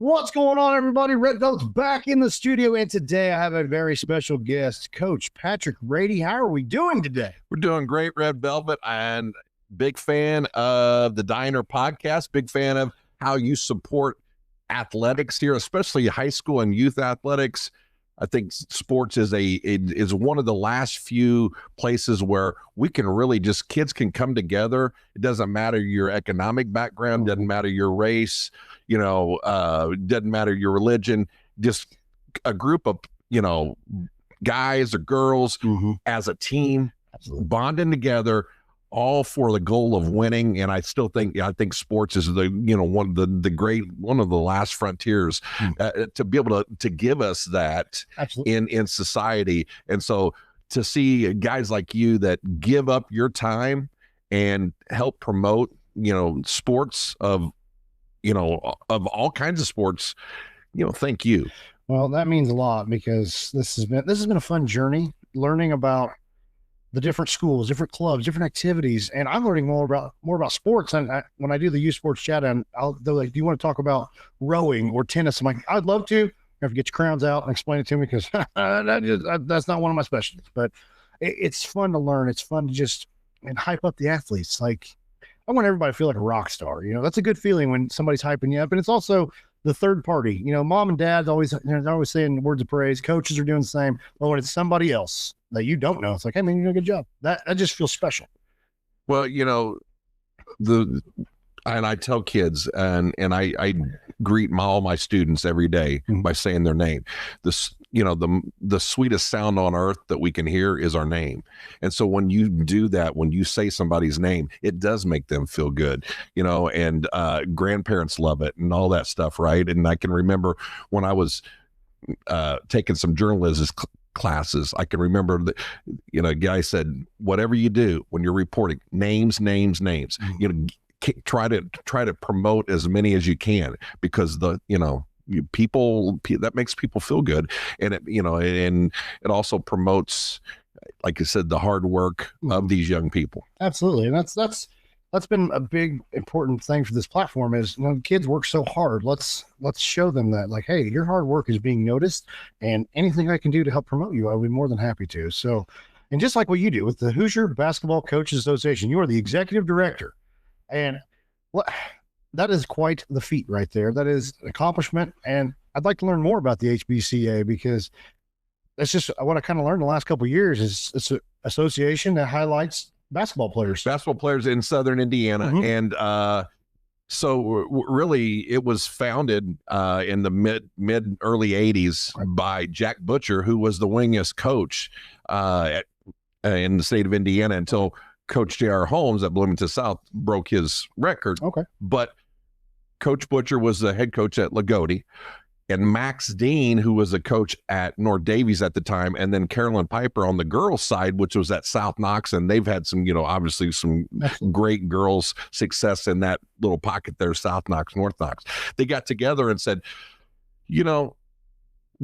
What's going on, everybody? Red Velvet's back in the studio, and today I have a very special guest, Coach Patrick Rady. How are we doing today? We're doing great, Red Velvet, and big fan of the Diner podcast, big fan of how you support athletics here, especially high school and youth athletics. I think sports is one of the last few places where we can really just, kids can come together. It doesn't matter your economic background, doesn't matter your race, doesn't matter your religion, just a group of, guys or girls as a team, bonding together, all for the goal of winning. And I think sports is one of the last frontiers to be able to give us that in society. And so to see guys like you that give up your time and help promote, sports of all kinds of sports, thank you. Well, that means a lot, because this has been a fun journey, learning about the different schools, different clubs, different activities, and I'm learning more about sports. And when I do the youth sports chat, and they're like, "Do you want to talk about rowing or tennis?" I'm like, "I'd love to." You have to get your crowns out and explain it to me, because that's not one of my specialties. But it's fun to learn. It's fun to just hype up the athletes. Like, I want everybody to feel like a rock star. That's a good feeling when somebody's hyping you up, and it's also the third party. Mom and dad always saying words of praise. Coaches are doing the same. But when it's somebody else that you don't know, it's like, "Hey man, you did a good job." That just feels special. Well, and I tell kids, and I greet all my students every day by saying their name. The sweetest sound on earth that we can hear is our name. And so when you do that, when you say somebody's name, it does make them feel good, and grandparents love it and all that stuff. Right. And I can remember when I was taking some journalism classes, I can remember that, a guy said, "Whatever you do when you're reporting, names, try to promote as many as you can, because people that makes people feel good, and it also promotes, like I said, the hard work of these young people." Absolutely. And that's been a big important thing for this platform is, kids work so hard. Let's show them that, like, hey, your hard work is being noticed, and anything I can do to help promote you, I'll be more than happy to. So, and just like what you do with the Hoosier Basketball Coaches Association, you are the executive director, and that is quite the feat right there. That is an accomplishment. And I'd like to learn more about the HBCA, because that's just what I kind of learned the last couple of years. Is it's an association that highlights basketball players in Southern Indiana. And so really it was founded in the mid early 80s by Jack Butcher, who was the winningest coach in the state of Indiana until Coach J.R. Holmes at Bloomington South broke his record. Okay. But Coach Butcher was the head coach at Lagodi, and Max Dean, who was a coach at North Davies at the time, and then Carolyn Piper on the girls' side, which was at South Knox, and they've had some, obviously some great girls' success in that little pocket there, South Knox, North Knox. They got together and said, we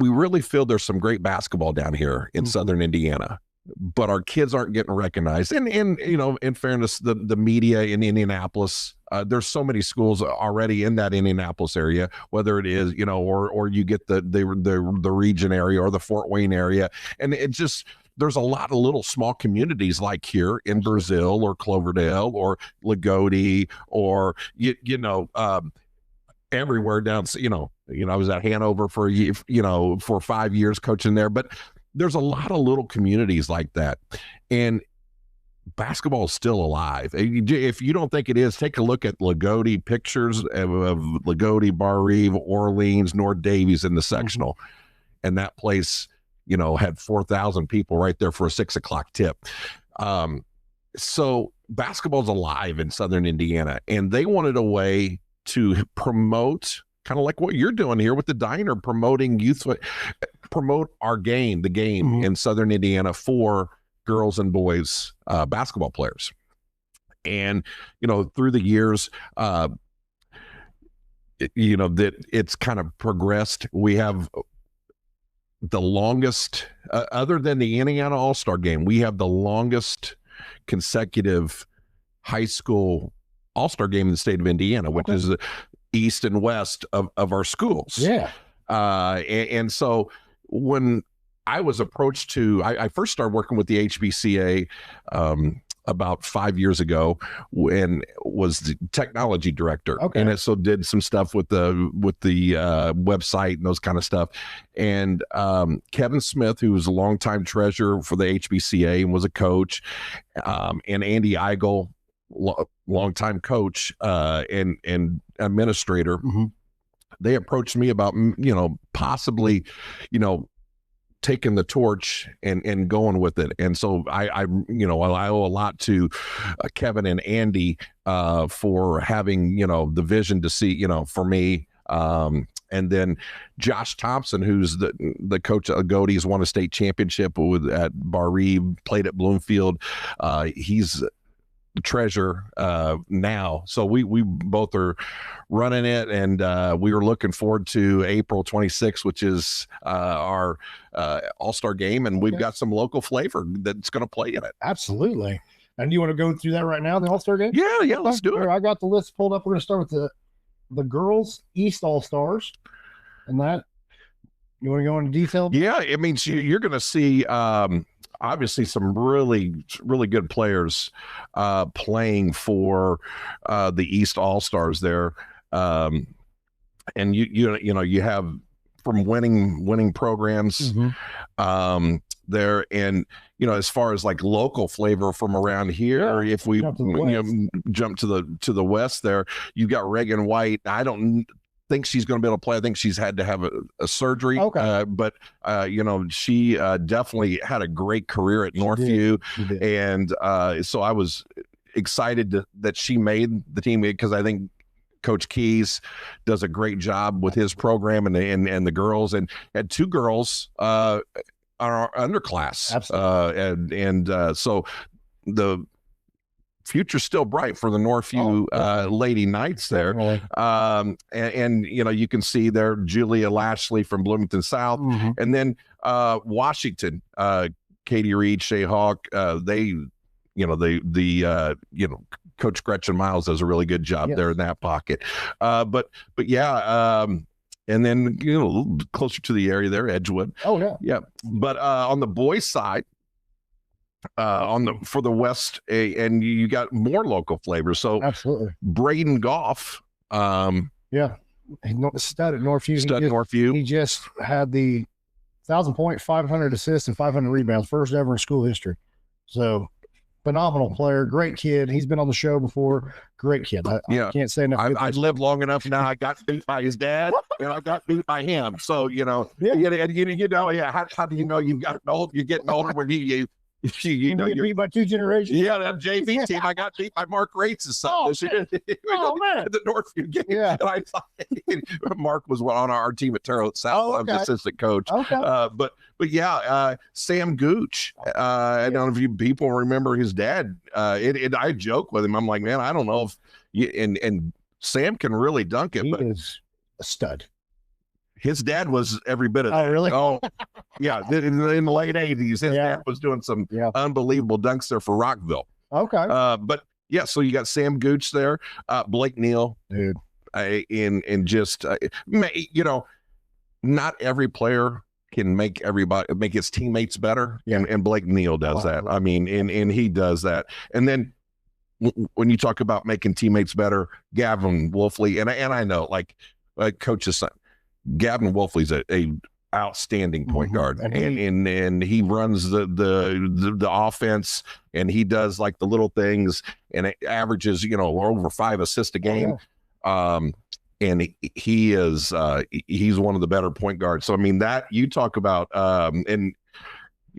really feel there's some great basketball down here in Southern Indiana, but our kids aren't getting recognized. And in fairness, the media in Indianapolis, there's so many schools already in that Indianapolis area, whether it is, or you get the region area or the Fort Wayne area. And it just, there's a lot of little small communities like here in Brazil or Cloverdale or Lagodi or, everywhere down, I was at Hanover for a year, for 5 years coaching there, but there's a lot of little communities like that, and basketball is still alive. If you don't think it is, take a look at Lagodi, pictures of Lagodi, Bar Eve, Orleans, North Davies in the sectional, and that place, had 4,000 people right there for a 6 o'clock tip. So basketball's alive in Southern Indiana, and they wanted a way to promote, kind of like what you're doing here with the Diner, promoting youth, promote our game, the game in Southern Indiana for girls and boys basketball players. And, through the years, that it's kind of progressed. We have the longest, other than the Indiana All-Star game, we have the longest consecutive high school All-Star game in the state of Indiana, which is east and west of our schools. Yeah. And so when I was approached I first started working with the HBCA about 5 years ago, and was the technology director. Okay. And so did some stuff with the website and those kind of stuff. And Kevin Smith, who was a longtime treasurer for the HBCA and was a coach, and Andy Eigel, longtime coach and administrator, they approached me about, possibly, taking the torch and going with it. And so I owe a lot to Kevin and Andy for having, the vision to see, for me. And then Josh Thompson, who's the coach of Godey's, won a state championship at Bar Reeve, played at Bloomfield. He's treasure now, so we both are running it, and we were looking forward to April 26th, which is our all-star game, and we've got some local flavor that's going to play in it. Absolutely. And you want to go through that right now, the all-star game? Yeah, let's do it. I got the list pulled up. We're going to start with the girls East All-Stars, and that, you want to go into detail? Yeah, I mean, you're going to see obviously some really, really good players playing for the East All-Stars there. And you have from winning programs there. And, as far as like local flavor from around here, if we jump to the West there, you've got Reagan White. I don't think she's going to be able to play. I think she's had to have a surgery. Okay. But she definitely had a great career at Northview. And so I was excited that she made the team, because I think Coach Keys does a great job with his program and the girls, and had two girls on our underclass. Absolutely. So the future's still bright for the Northview Lady Knights there. And you can see there Julia Lashley from Bloomington South, and then Washington, Katie Reed, Shay Hawk, Coach Gretchen Miles does a really good job there in that pocket. But yeah, and then a little closer to the area there, Edgewood. Yeah. But on the boys' side, for the West, and you got more local flavors. So absolutely, Braden Goff, stud at Northview. Northview. He just had the 1,000-point, 500 assists, and 500 rebounds, first ever in school history. So phenomenal player, great kid. He's been on the show before. Great kid. I can't say enough. I lived long enough now. I got beat by his dad, and I got beat by him. So how do you know you've gotten old? You're getting older when you're beat by two generations. Yeah, that JV team. I got beat by Mark Rates' son this year. Man, the Northview game. Yeah, and I thought Mark was on our team at Terre Haute South. I'm the assistant coach. But Sam Gooch. I don't know if people remember his dad. I joke with him. I'm like, man, I don't know if and Sam can really dunk it. He but is a stud. His dad was every bit of that. Oh, really? Oh, yeah. In the late 80s, his dad was doing some unbelievable dunks there for Rockville. Okay. But yeah, so you got Sam Gooch there, Blake Neal, dude, not every player can make his teammates better. Yeah. And Blake Neal does that. I mean, and he does that. And then when you talk about making teammates better, Gavin Wolfley, and I know like coach's son, Gavin Wolfley's a outstanding point guard, and he runs the offense, and he does like the little things, and it averages over 5 assists a game. And he is he's one of the better point guards. So I mean, that you talk about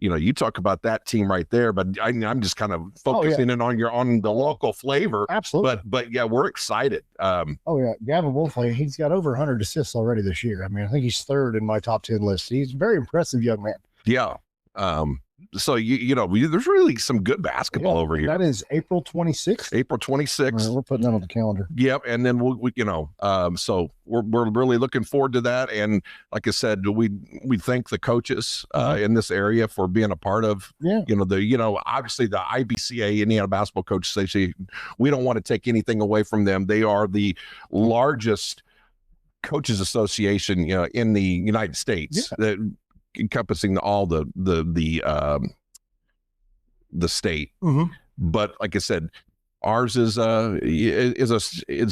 you talk about that team right there, but I'm just kind of focusing in on the local flavor. Absolutely. But yeah, we're excited. Gavin Wolfley, he's got over 100 assists already this year. I mean, I think he's third in my top 10 list. He's a very impressive young man. Yeah. So there's really some good basketball over here. That is April 26th. April 26th. Right, we're putting that on the calendar. Yep, and then so we're really looking forward to that. And like I said, we thank the coaches in this area for being a part of. Obviously the IBCA, Indiana Basketball Coaches Association. We don't want to take anything away from them. They are the largest Coaches Association, in the United States, that encompassing all the state. But like I said, ours is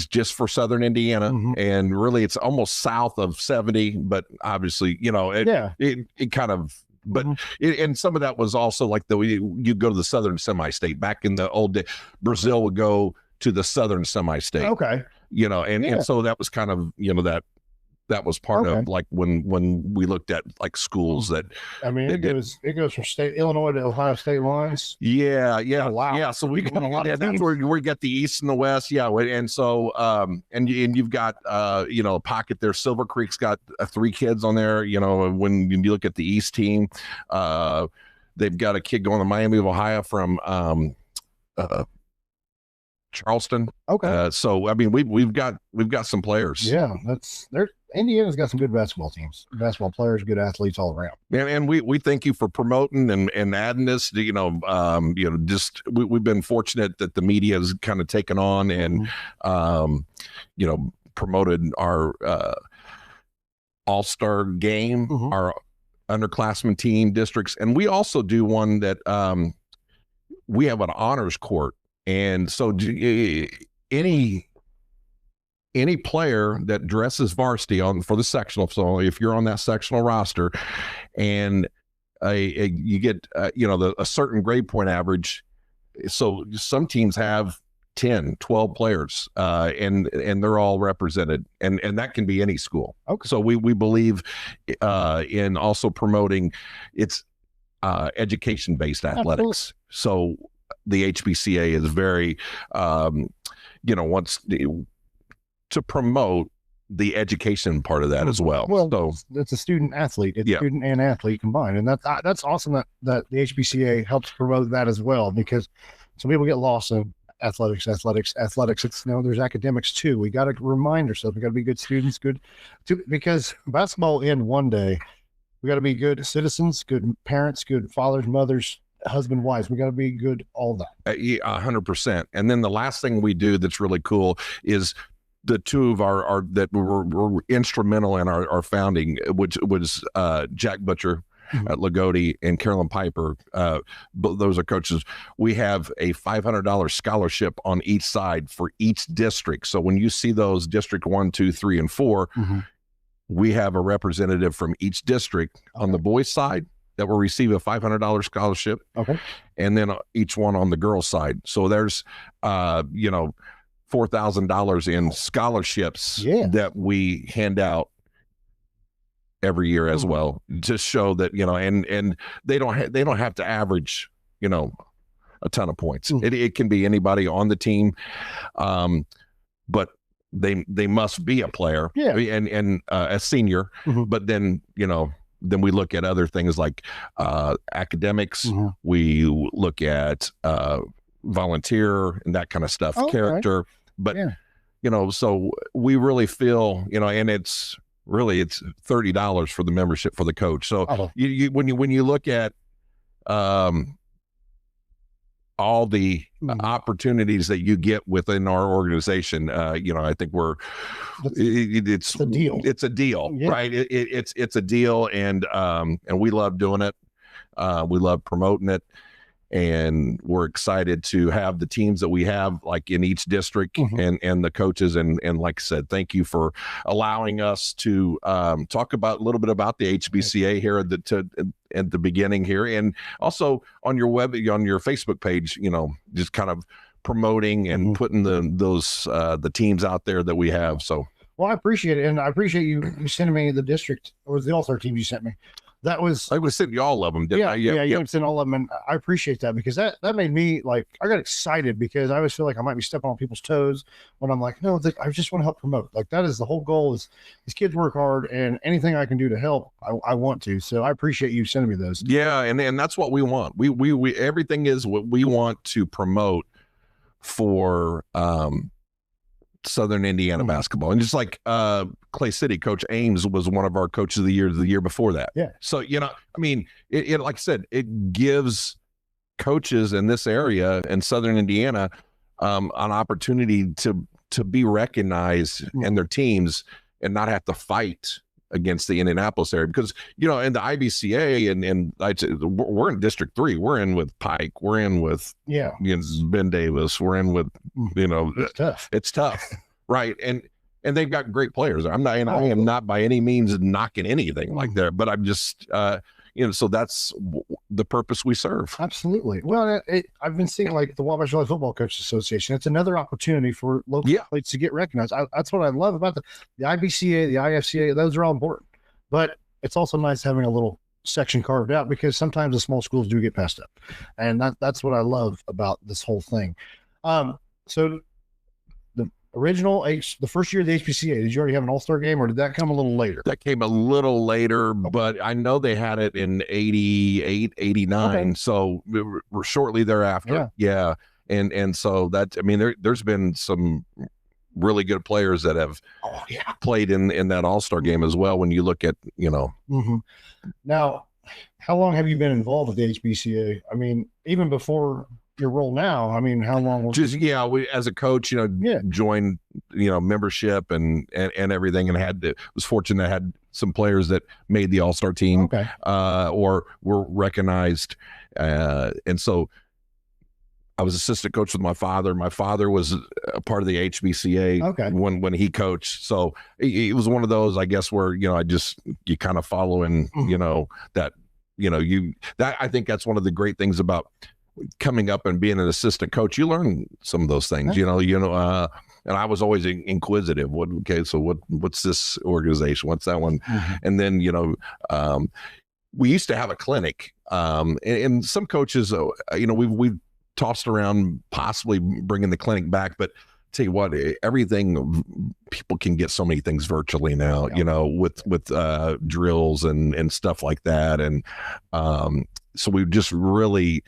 just for Southern Indiana, and really it's almost south of 70. But obviously, it kind of. But and some of that was also like you go to the Southern semi-state. Back in the old day, Brazil would go to the Southern semi-state. Okay. And so that was kind of, that was part of like when we looked at like schools that, I mean, it goes from Illinois to Ohio state lines. Yeah. Oh, wow. Yeah. So we got a lot of that's where we get the East and the West. Yeah. And so, and you've got, a pocket there. Silver Creek's got 3 kids on there. When you look at the East team, they've got a kid going to Miami of Ohio from, Charleston. Okay. So I mean, we've got some players. Yeah, Indiana's got some good basketball teams, basketball players, good athletes all around. And we thank you for promoting and adding this. We've been fortunate that the media has kind of taken on and promoted our all-star game, our underclassmen team districts, and we also do one that we have an honors court. And so any player that dresses varsity for the sectional, so if you're on that sectional roster and you get a certain grade point average, so some teams have 10, 12 players, and they're all represented, and that can be any school. Okay. So we believe in also promoting its education-based athletics. Absolutely. So the HBCA is very, wants to promote the education part of that as well. Well, so it's a student athlete. It's student and athlete combined, and that's awesome that the HBCA helps promote that as well, because some people get lost in athletics. It's there's academics too. We got to remind ourselves we got to be good students, because basketball in one day. We got to be good citizens, good parents, good fathers, mothers, husband, wives. We got to be good, all that. 100%. And then the last thing we do that's really cool is the two of our that were instrumental in our founding, which was Jack Butcher at Lagodi and Carolyn Piper. Those are coaches. We have a $500 scholarship on each side for each district. So when you see those district 1, 2, 3, and 4, we have a representative from each district on the boys' side that will receive a $500 scholarship. Okay. And then each one on the girls' side. So there's, $4,000 in scholarships that we hand out every year as well, to show that, and they don't have to average, a ton of points. It can be anybody on the team. But they must be a player and a senior, but then, then we look at other things like academics. We look at volunteer and that kind of stuff, character. But, so we really feel, and it's $30 for the membership for the coach. So when you look at all the opportunities that you get within our organization, I think it's a deal. It's a deal, right? It's a deal, and we love doing it. We love promoting it, and we're excited to have the teams that we have, like in each district, and the coaches, and like I said, thank you for allowing us to talk about a little bit about the HBCA here at the beginning here, and also on your Facebook page, just kind of promoting and putting the teams out there that we have. So, well, I appreciate it, and I appreciate you sending me the district or the all-star teams you sent me. That was, I was sending you all of them, didn't I? You sent all of them, and I appreciate that, because that made me, like, I got excited, because I always feel like I might be stepping on people's toes when I'm like, no, I just want to help promote. Like, that is the whole goal, is these kids work hard, and anything I can do to help, I want to. So I appreciate you sending me those. Yeah, and that's what we want. We everything is what we want to promote for Southern Indiana basketball. And just like Clay City, Coach Ames was one of our coaches of the year before that. Yeah. So, I mean, it like I said, it gives coaches in this area in Southern Indiana an opportunity to be recognized and their teams not have to fight against the Indianapolis area, because in the IBCA and we're in District 3, we're in with Pike, we're in with Ben Davis, we're in with it's tough. Right. And they've got great players. I am not by any means knocking anything like that, but I'm just so that's the purpose we serve. Absolutely. Well, I've been seeing like the Wabash Valley Football Coaches Association. It's another opportunity for local athletes to get recognized. That's what I love about the IBCA, the IFCA. Those are all important, but it's also nice having a little section carved out, because sometimes the small schools do get passed up, and that's what I love about this whole thing. So the first year of the HBCA, did you already have an all-star game, or did that come a little later? That came a little later, but I know they had it in 88, 89. Okay. So we're shortly thereafter. Yeah. And so there's been some really good players that have played in that all-star game as well. When you look at, Now, how long have you been involved with the HBCA? I mean, even before your role now, how long we as a coach, joined membership and everything, and was fortunate I had some players that made the all-star team, or were recognized, and so I was assistant coach with my father. My father was a part of the HBCA when he coached, so it was one of those, I guess, where you kind of follow in that I think that's one of the great things about coming up and being an assistant coach. You learn some of those things, and I was always inquisitive. What's this organization? What's that one? And then, we used to have a clinic, and some coaches, we've tossed around possibly bringing the clinic back, but tell you what, people can get so many things virtually now, with drills and stuff like that. And, so we've just really,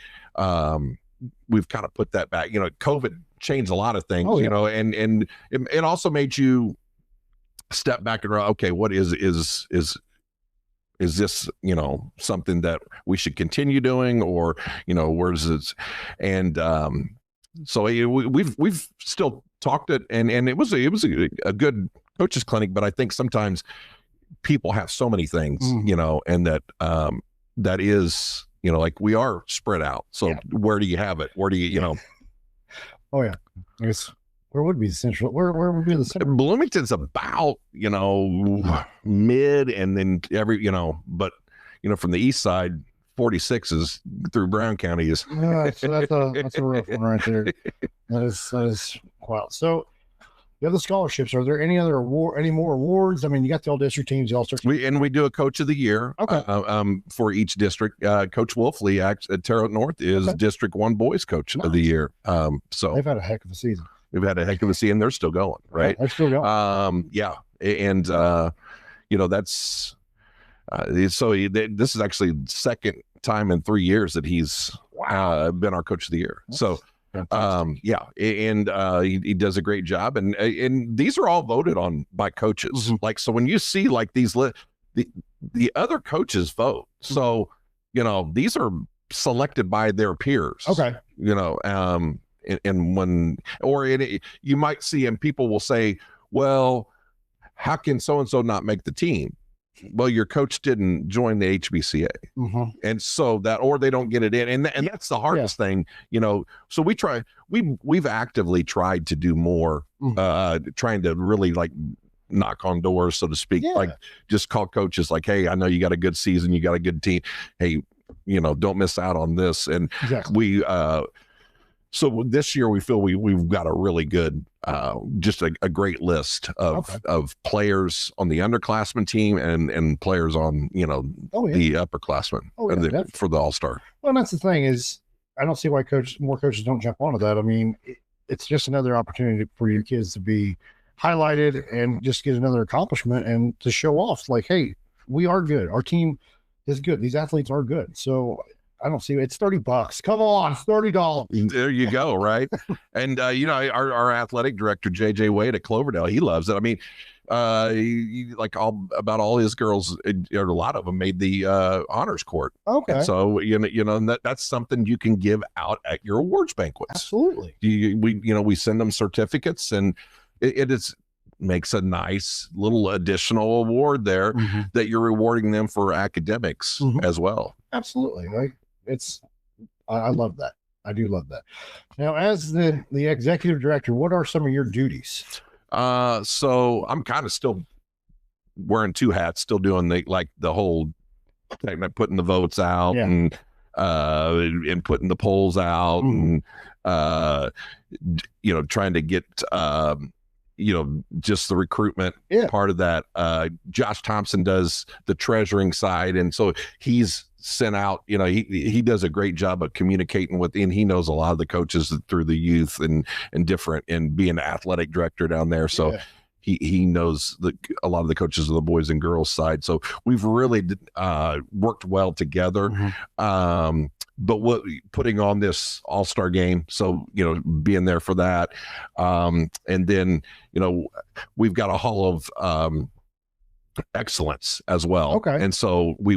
we've kind of put that back. COVID changed a lot of things, and it also made you step back and okay, what is this, something that we should continue doing, or, where's this? And, so we've still talked it, and it was a good coaches clinic, but I think sometimes people have so many things, and that is, like we are spread out. So where do you have it? Where do you, Oh yeah. I guess where would be the central? Where would be the central? Bloomington's about, mid, and then but from the east side, 46 is through Brown County is. That's a rough one right there. That is wild. So you have the scholarships. Are there any more awards? You got the all-district teams, the all-star teams. We do a coach of the year for each district. Coach Wolfley at Terre Haute North is District 1 boys coach of the year. So they've had a heck of a season. We've had a heck of a season. They're still going, right? Yeah, they're still going. And that's so this is actually the second time in 3 years that he's been our coach of the year. So he does a great job, and these are all voted on by coaches. Like, so when you see like these the other coaches vote, so these are selected by their peers. And when you might see, and people will say, well, how can so and so not make the team? Well, your coach didn't join the HBCA, and so or they don't get it in, and that's the hardest thing, So we've actively tried to do more, trying to really like knock on doors, so to speak, like just call coaches like, hey, I know you got a good season, you got a good team, hey, don't miss out on this, and we. So this year we feel we've got a really good, just a great list of players on the underclassmen team and players on, the upperclassmen for the All-Star. Well, and that's the thing is, I don't see why more coaches don't jump onto that. It's just another opportunity for your kids to be highlighted and just get another accomplishment and to show off like, hey, we are good. Our team is good. These athletes are good. So I don't see it's $30. Come on, $30. There you go, right? And our athletic director JJ Wade at Cloverdale, he loves it. Like about all his girls, a lot of them made the honors court. Okay. And so that's something you can give out at your awards banquets. Absolutely. We send them certificates, and it is makes a nice little additional award there that you're rewarding them for academics as well. Absolutely. Like I love that. I do love that. Now, as the executive director, what are some of your duties? So I'm kind of still wearing two hats, still doing the whole putting the votes out and putting the polls out and trying to get just the recruitment part of that. Josh Thompson does the treasuring side, and so he's sent out, he does a great job of communicating with, and he knows a lot of the coaches through the youth and being an athletic director down there. So he knows a lot of the coaches of the boys and girls side. So we've really worked well together. But putting on this all-star game, so being there for that, and then we've got a Hall of Excellence as well. Okay, and so we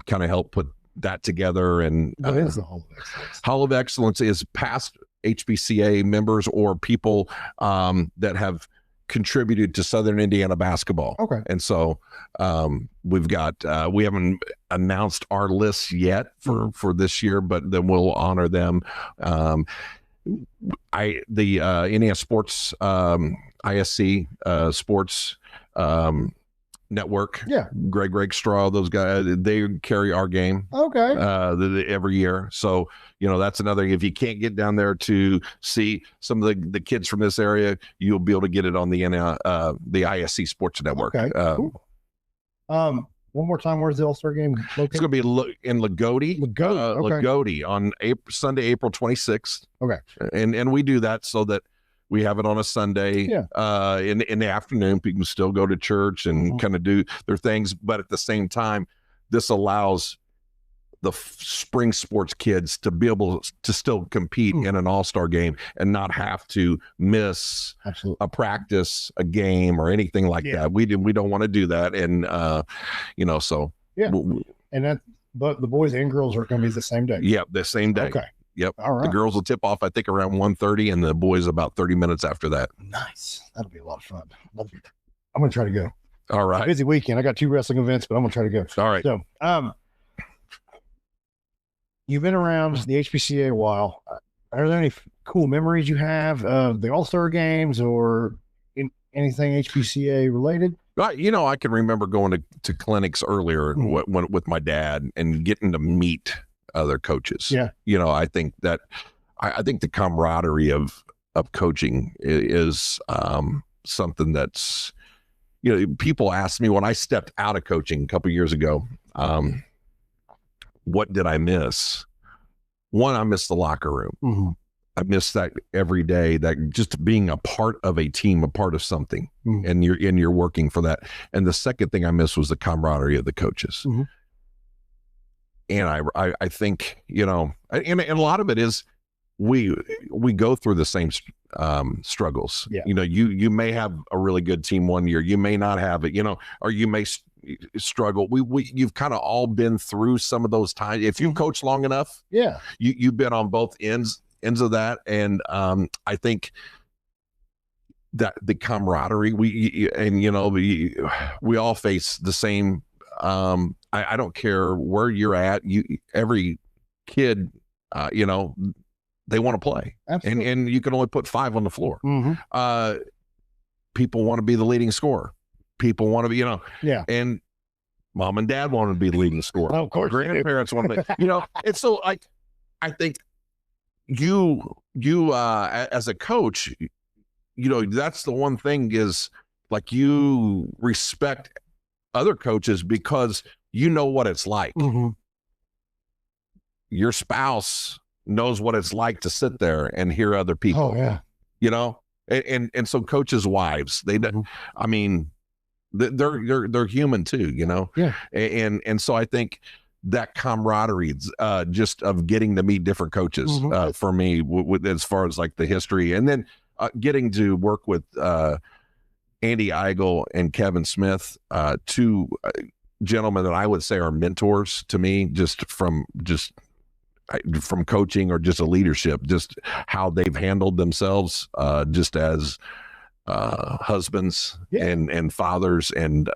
kind of help put that together. And what is the Hall of Excellence? Hall of Excellence is past HBCA members or people that have contributed to Southern Indiana basketball. Okay. And so we've got we haven't announced our lists yet for this year, but then we'll honor them. The Indiana Sports ISC Sports Network. Yeah. Greg Rakestraw, those guys, they carry our game. Okay. Every year. So, that's another, if you can't get down there to see some of the kids from this area, you'll be able to get it on the ISC Sports Network. Okay. Cool. One more time, where's the All-Star game located? It's going to be in Lagodi. Lagodi on Sunday, April 26th. Okay. And we do that so that we have it on a Sunday in the afternoon. People can still go to church and kind of do their things. But at the same time, this allows the spring sports kids to be able to still compete in an all-star game and not have to miss a practice, a game, or anything like that. We don't want to do that. And, so. Yeah. But the boys and girls are going to be the same day. Yeah, the same day. Okay. Yep. All right. The girls will tip off, I think, around 1:30, and the boys about 30 minutes after that. Nice. That'll be a lot of fun. I'm going to try to go. All right. Busy weekend. I got 2 wrestling events, but I'm going to try to go. All right. So, you've been around the HBCA a while. Are there any cool memories you have of the All-Star games or anything HBCA related? I can remember going to clinics earlier with my dad and getting to meet other coaches. Yeah. I think that I think the camaraderie of coaching is something that's, people asked me when I stepped out of coaching a couple of years ago, what did I miss? One, I missed the locker room. I miss that every day, that just being a part of a team, a part of something, and you're working for that. And the second thing I missed was the camaraderie of the coaches. And I think, and a lot of it is we go through the same struggles. Yeah. You may have a really good team one year, you may not have it, or you may struggle. You've kind of all been through some of those times. If you've coached long enough, you've been on both ends of that. And I think that the camaraderie, we all face the same. I don't care where you're at. Every kid, they want to play. Absolutely. And you can only put 5 on the floor. People want to be the leading scorer. People want to be, and mom and dad want to be the leading scorer. Oh, of course. Grandparents want to be, and so I think you as a coach, that's the one thing is you respect other coaches because what it's like. Your spouse knows what it's like to sit there and hear other people. Oh yeah. And so coaches' wives, I mean, they're human too, Yeah. And so I think that camaraderie, just of getting to meet different coaches, for me, as far as the history, and then getting to work with Andy Eigel and Kevin Smith, 2 gentlemen that I would say are mentors to me, just from coaching or just a leadership, just how they've handled themselves, just as husbands Yeah. and fathers and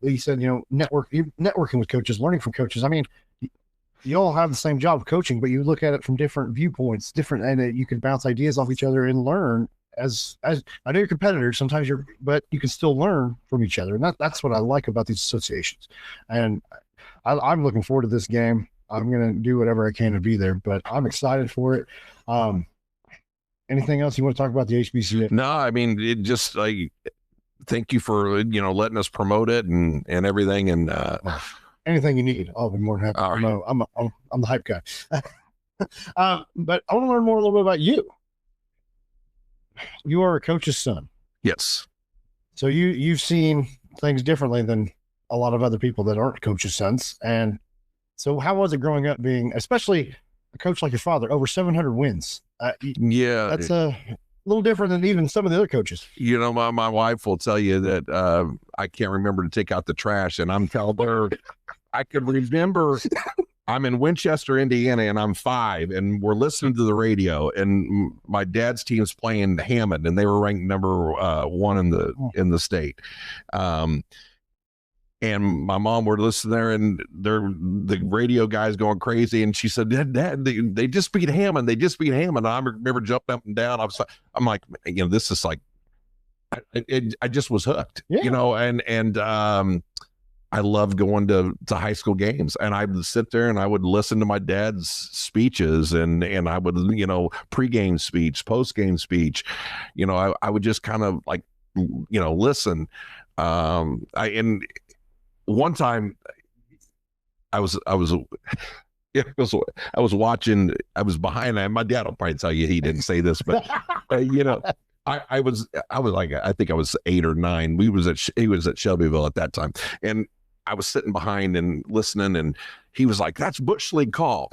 you said, networking with coaches, learning from coaches. I mean, you all have the same job of coaching, but you look at it from different viewpoints, and you can bounce ideas off each other and learn. As I know you're competitors, sometimes but you can still learn from each other, and that's what I like about these associations. And I'm looking forward to this game. I'm gonna do whatever I can to be there, but I'm excited for it. Anything else you want to talk about the HBCA? No, I mean, it just like, thank you for letting us promote it and everything. And anything you need, I'll be more than happy to promote. I'm the hype guy. But I want to learn more a little bit about you. You are a coach's son. Yes. So you've seen things differently than a lot of other people that aren't coaches' sons. And so how was it growing up being, especially a coach like your father, over 700 wins? Yeah. That's a little different than even some of the other coaches. My wife will tell you that I can't remember to take out the trash, and I'm telling her I could remember I'm in Winchester, Indiana, and I'm 5, and we're listening to the radio, and my dad's team's playing Hammond, and they were ranked number 1 in the state. And my mom were listening there, and the radio guy's going crazy. And she said, Dad, they just beat Hammond. They just beat Hammond. I remember jumping up and down. I'm like, this is like, I just was hooked, and I loved going to high school games, and I would sit there and I would listen to my dad's speeches, and I would, pregame speech, postgame speech, I would just kind of like, listen. One time I was watching, I was behind, and my dad will probably tell you he didn't say this, but I was like, I think I was 8 or 9. He was at Shelbyville at that time. And I was sitting behind and listening, and he was like, "That's Bush League call."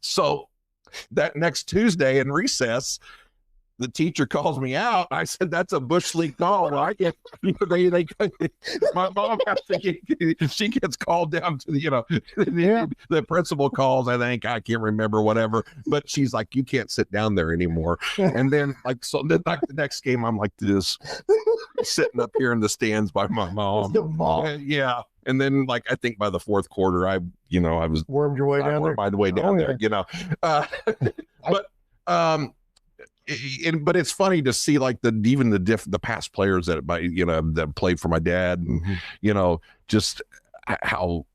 So that next Tuesday in recess, the teacher calls me out. I said, "That's a Bush League call." Well, I get, my mom has to she gets called down to the principal calls. I think, I can't remember, whatever, but she's like, "You can't sit down there anymore." And then the next game, I'm like this, sitting up here in the stands by my mom. Yeah. And then I think by the 4th quarter, I was wormed your way down there. By the way down there, but it's funny to see the past players that played for my dad, and, just how,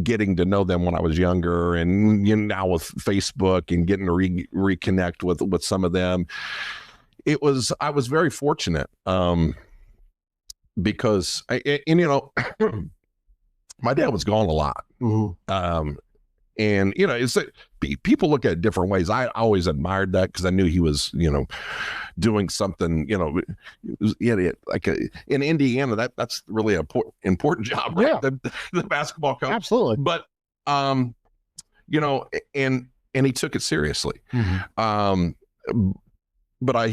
getting to know them when I was younger, and now with Facebook and getting to reconnect with some of them. I was very fortunate, because my dad was gone a lot. And it's people look at it different ways. I always admired that, because I knew he was doing something, like in Indiana, that's really an important job, right? Yeah. The basketball coach. Absolutely. But and he took it seriously. But I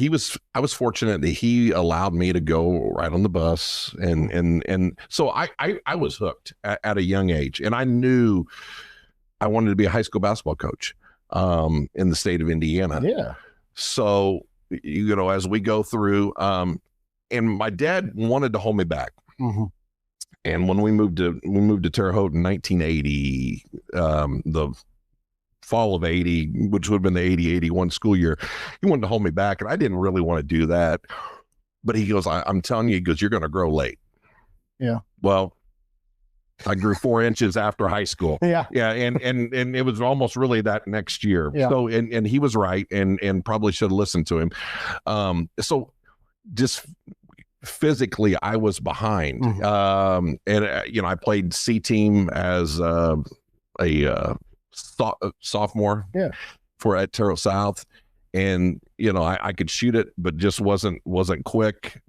was fortunate that he allowed me to go right on the bus, and so I was hooked at a young age, and I knew I wanted to be a high school basketball coach in the state of Indiana. Yeah. So, as we go through, and my dad wanted to hold me back. And when we moved to Terre Haute in 1980, the fall of 80, which would have been the 80-81 school year, he wanted to hold me back, and I didn't really want to do that. But he goes, I'm telling you, he goes, "You're going to grow late." Yeah. Well, I grew 4 inches after high school. Yeah. Yeah. And it was almost really that next year. Yeah. So, and he was right, and probably should have listened to him. So just physically, I was behind. And I played C team as a sophomore at Terre Haute South. And, I could shoot it, but just wasn't quick,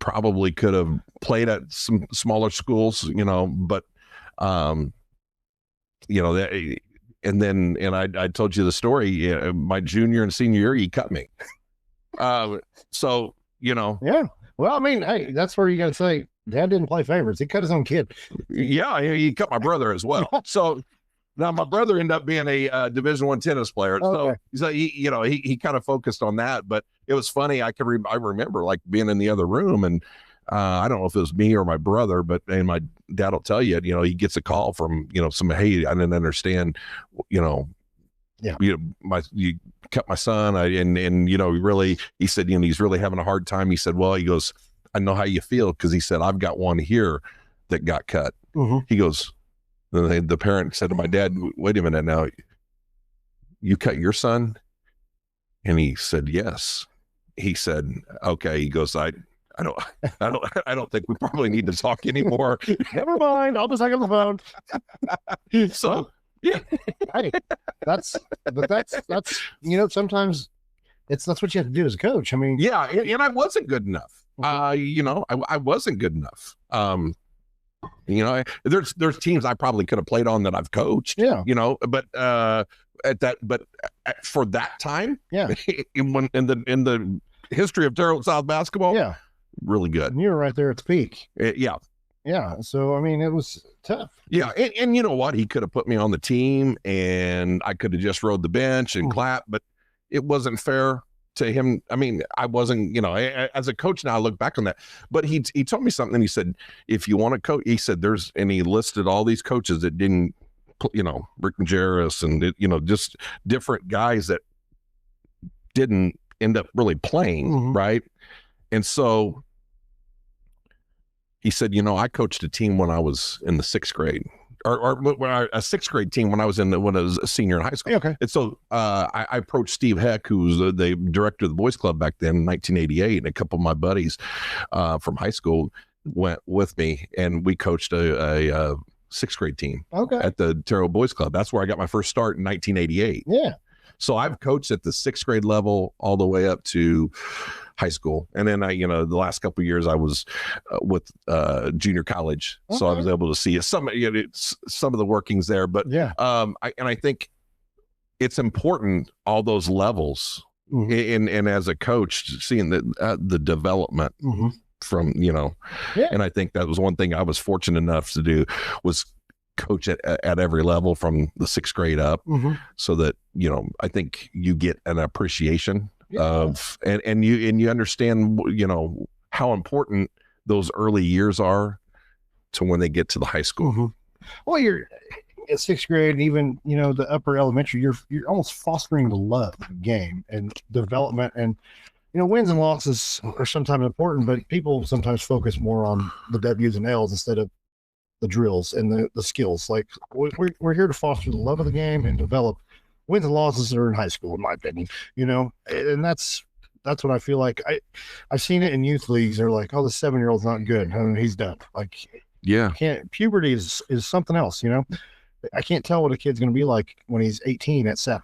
probably could have played at some smaller schools, but, and I told you the story, my junior and senior year, he cut me. So, Yeah. Well, I mean, hey, that's where you got to say, Dad didn't play favorites. He cut his own kid. Yeah, he cut my brother as well. So now my brother ended up being a Division I tennis player. Okay. So he kind of focused on that. But it was funny. I remember like being in the other room, and I don't know if it was me or my brother, and my dad will tell you, he gets a call from some, hey, I didn't understand, Yeah. You cut my son, and really, he said, he's really having a hard time. He said, well, he goes, I know how you feel, because he said, I've got one here that got cut. Mm-hmm. He goes, the parent said to my dad, wait a minute now, you cut your son? And he said, yes. He said, okay. He goes, I don't think we probably need to talk anymore. Never mind. I'll just hang up the phone. So yeah. Hey, that's sometimes that's what you have to do as a coach. I mean, yeah. And I wasn't good enough. I wasn't good enough. There's teams I probably could have played on that I've coached. Yeah. But for that time, yeah, in the history of Terre Haute South basketball, yeah, really good. And you were right there at the peak. Yeah. Yeah. So I mean, it was tough. Yeah. And you know what? He could have put me on the team, and I could have just rode the bench and clapped, but it wasn't fair to him. I mean, I wasn't, as a coach now, I look back on that, but he told me something. He said, if you want to coach, he said, and he listed all these coaches that didn't, Rick and Jarris, and just different guys that didn't end up really playing. Mm-hmm. Right. And so he said, I coached a team when I was in the sixth grade, or a sixth grade team when I was a senior in high school. Okay. And so I approached Steve Heck, who was the director of the boys club back then in 1988, and a couple of my buddies from high school went with me, and we coached a sixth grade team at the Terre Haute Boys Club. That's where I got my first start in 1988. Yeah. So I've coached at the sixth grade level all the way up to high school. And then the last couple of years I was with junior college. Okay. So I was able to see some of the workings there, but yeah. I think it's important, all those levels. Mm-hmm. And as a coach, seeing the development mm-hmm. from, yeah. And I think that was one thing I was fortunate enough to do, was coach at every level from the sixth grade up, mm-hmm. so that, I think you get an appreciation of, and you understand, how important those early years are to when they get to the high school. Mm-hmm. Well, you're at sixth grade, and even, the upper elementary, you're almost fostering the love of the game and development. And, wins and losses are sometimes important, but people sometimes focus more on the W's and L's instead of the drills and the skills. Like, we're here to foster the love of the game and develop. Wins and losses are in high school, in my opinion, and that's what I feel like. I've seen it in youth leagues. They're like, oh, the 7-year-old's not good. I mean, he's done. Like, yeah, puberty is something else. I can't tell what a kid's going to be like when he's 18 at 7.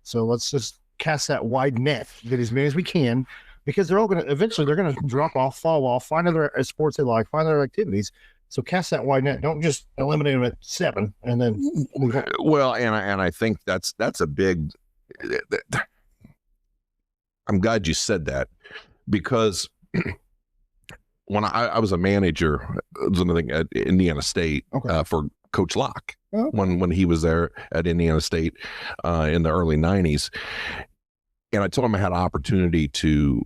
So let's just cast that wide net, get as many as we can, because they're all going to eventually drop off, fall off, find other sports they like, find other activities. So cast that wide net. Don't just eliminate them at 7 and then. Well, and I think that's a big. I'm glad you said that, because when I was a manager, at Indiana State, for Coach Locke, when he was there at Indiana State in the early 90s, and I told him I had an opportunity to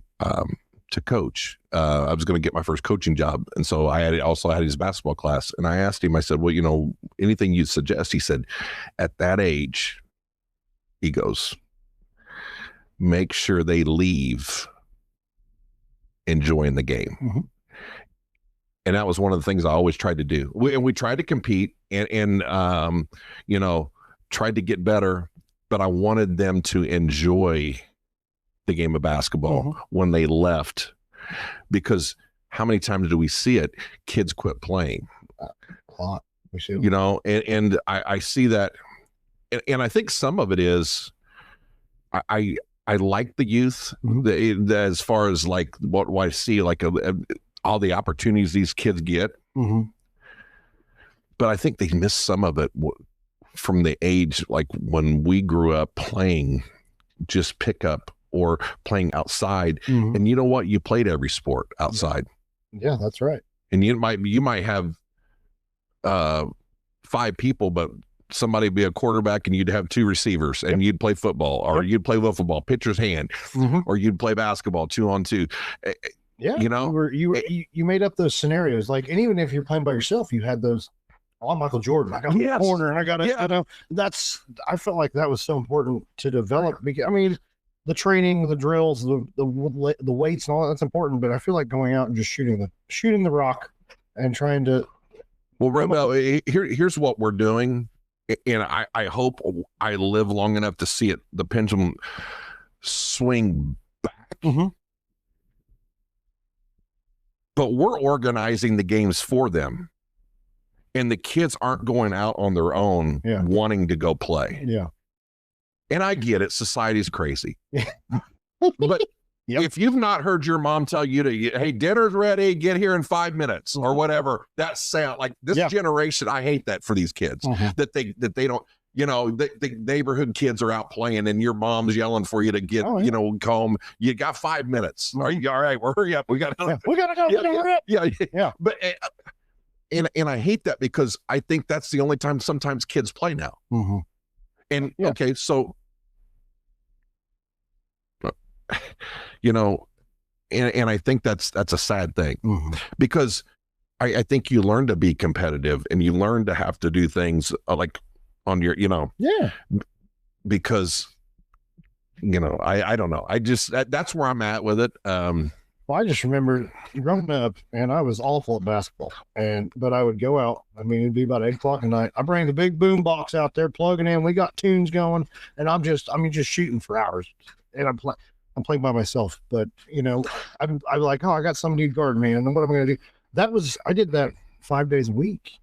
coach. I was going to get my first coaching job. And so I also had his basketball class. And I asked him, I said, well, anything you suggest? He said, at that age, he goes, make sure they leave enjoying the game. Mm-hmm. And that was one of the things I always tried to do. We tried to compete and tried to get better, but I wanted them to enjoy the game of basketball mm-hmm. when they left, because how many times do we see it? Kids quit playing. A lot. We see. And I see that, and I think some of it is, I like the youth, mm-hmm. As far as like what I see, like all the opportunities these kids get, mm-hmm. but I think they miss some of it from the age, like when we grew up playing, just pick up or playing outside. Mhm. And you know what? You played every sport outside. Yeah, that's right. And you might have 5 people, but somebody be a quarterback and you'd have 2 receivers, and you'd play football, or you'd play wiffle ball, pitcher's hand, or you'd play basketball 2-on-2. Yeah, you know, you made up those scenarios. Like, and even if you're playing by yourself, you had those. Oh, I'm Michael Jordan. I got the corner, and I got it. Yeah. I know I felt like that was so important to develop. Because I mean, the training, the drills, the weights, and all that's important. But I feel like going out and just shooting the rock and trying to. Well, Rebel, here's what we're doing, and I hope I live long enough to see it, the pendulum swing back. Mm-hmm. But we're organizing the games for them, and the kids aren't going out on their own wanting to go play. Yeah. And I get it. Society's crazy. But if you've not heard your mom tell you hey, dinner's ready, get here in 5 minutes or whatever, that sound like this generation, I hate that for these kids, that they don't, the neighborhood kids are out playing and your mom's yelling for you to get, home. You got 5 minutes. Are you all right? Well, hurry up. We got to go. Hurry up. Yeah. But, and I hate that, because I think that's the only time sometimes kids play now. And okay, so, and I think that's a sad thing, because I think you learn to be competitive, and you learn to have to do things like on your, because, I don't know. I just, that's where I'm at with it. Well, I just remember growing up, and I was awful at basketball, but I would go out. I mean, it'd be about 8:00 at night. I bring the big boom box out there, plugging in. We got tunes going, and I'm just shooting for hours, and I'm playing by myself. But I'm like, oh, I got somebody to guard me, and then what am I going to do? I did that 5 days a week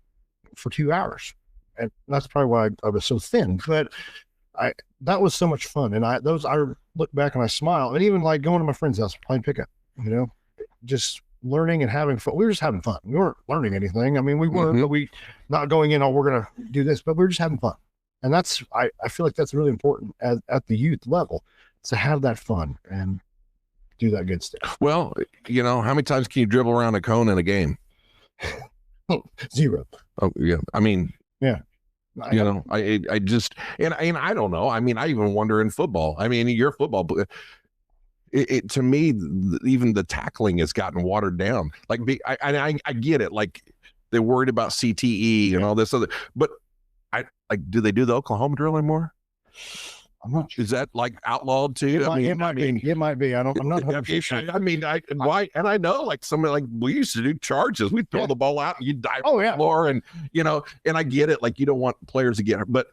for 2 hours, and that's probably why I was so thin. But that was so much fun, and I look back and I smile, and even like going to my friend's house playing pickup. Just learning and having fun. We were just having fun. We weren't learning anything. I mean, we weren't, but we not going in, oh, we're going to do this, but we were just having fun. And that's, I feel like that's really important at the youth level, to have that fun and do that good stuff. Well, how many times can you dribble around a cone in a game? 0. Oh yeah. I mean, yeah. I just, and I don't know. I mean, I even wonder in football. I mean, your football, to me, even the tackling has gotten watered down. Like, I get it. Like, they're worried about CTE and all this other, but do they do the Oklahoma drill anymore? I'm not sure. Is that like outlawed too? It might be. I'm not. I mean, why? And I know, like, somebody, like, we used to do charges. We'd throw the ball out and you'd dive on the floor, and and I get it. Like, you don't want players to get hurt, but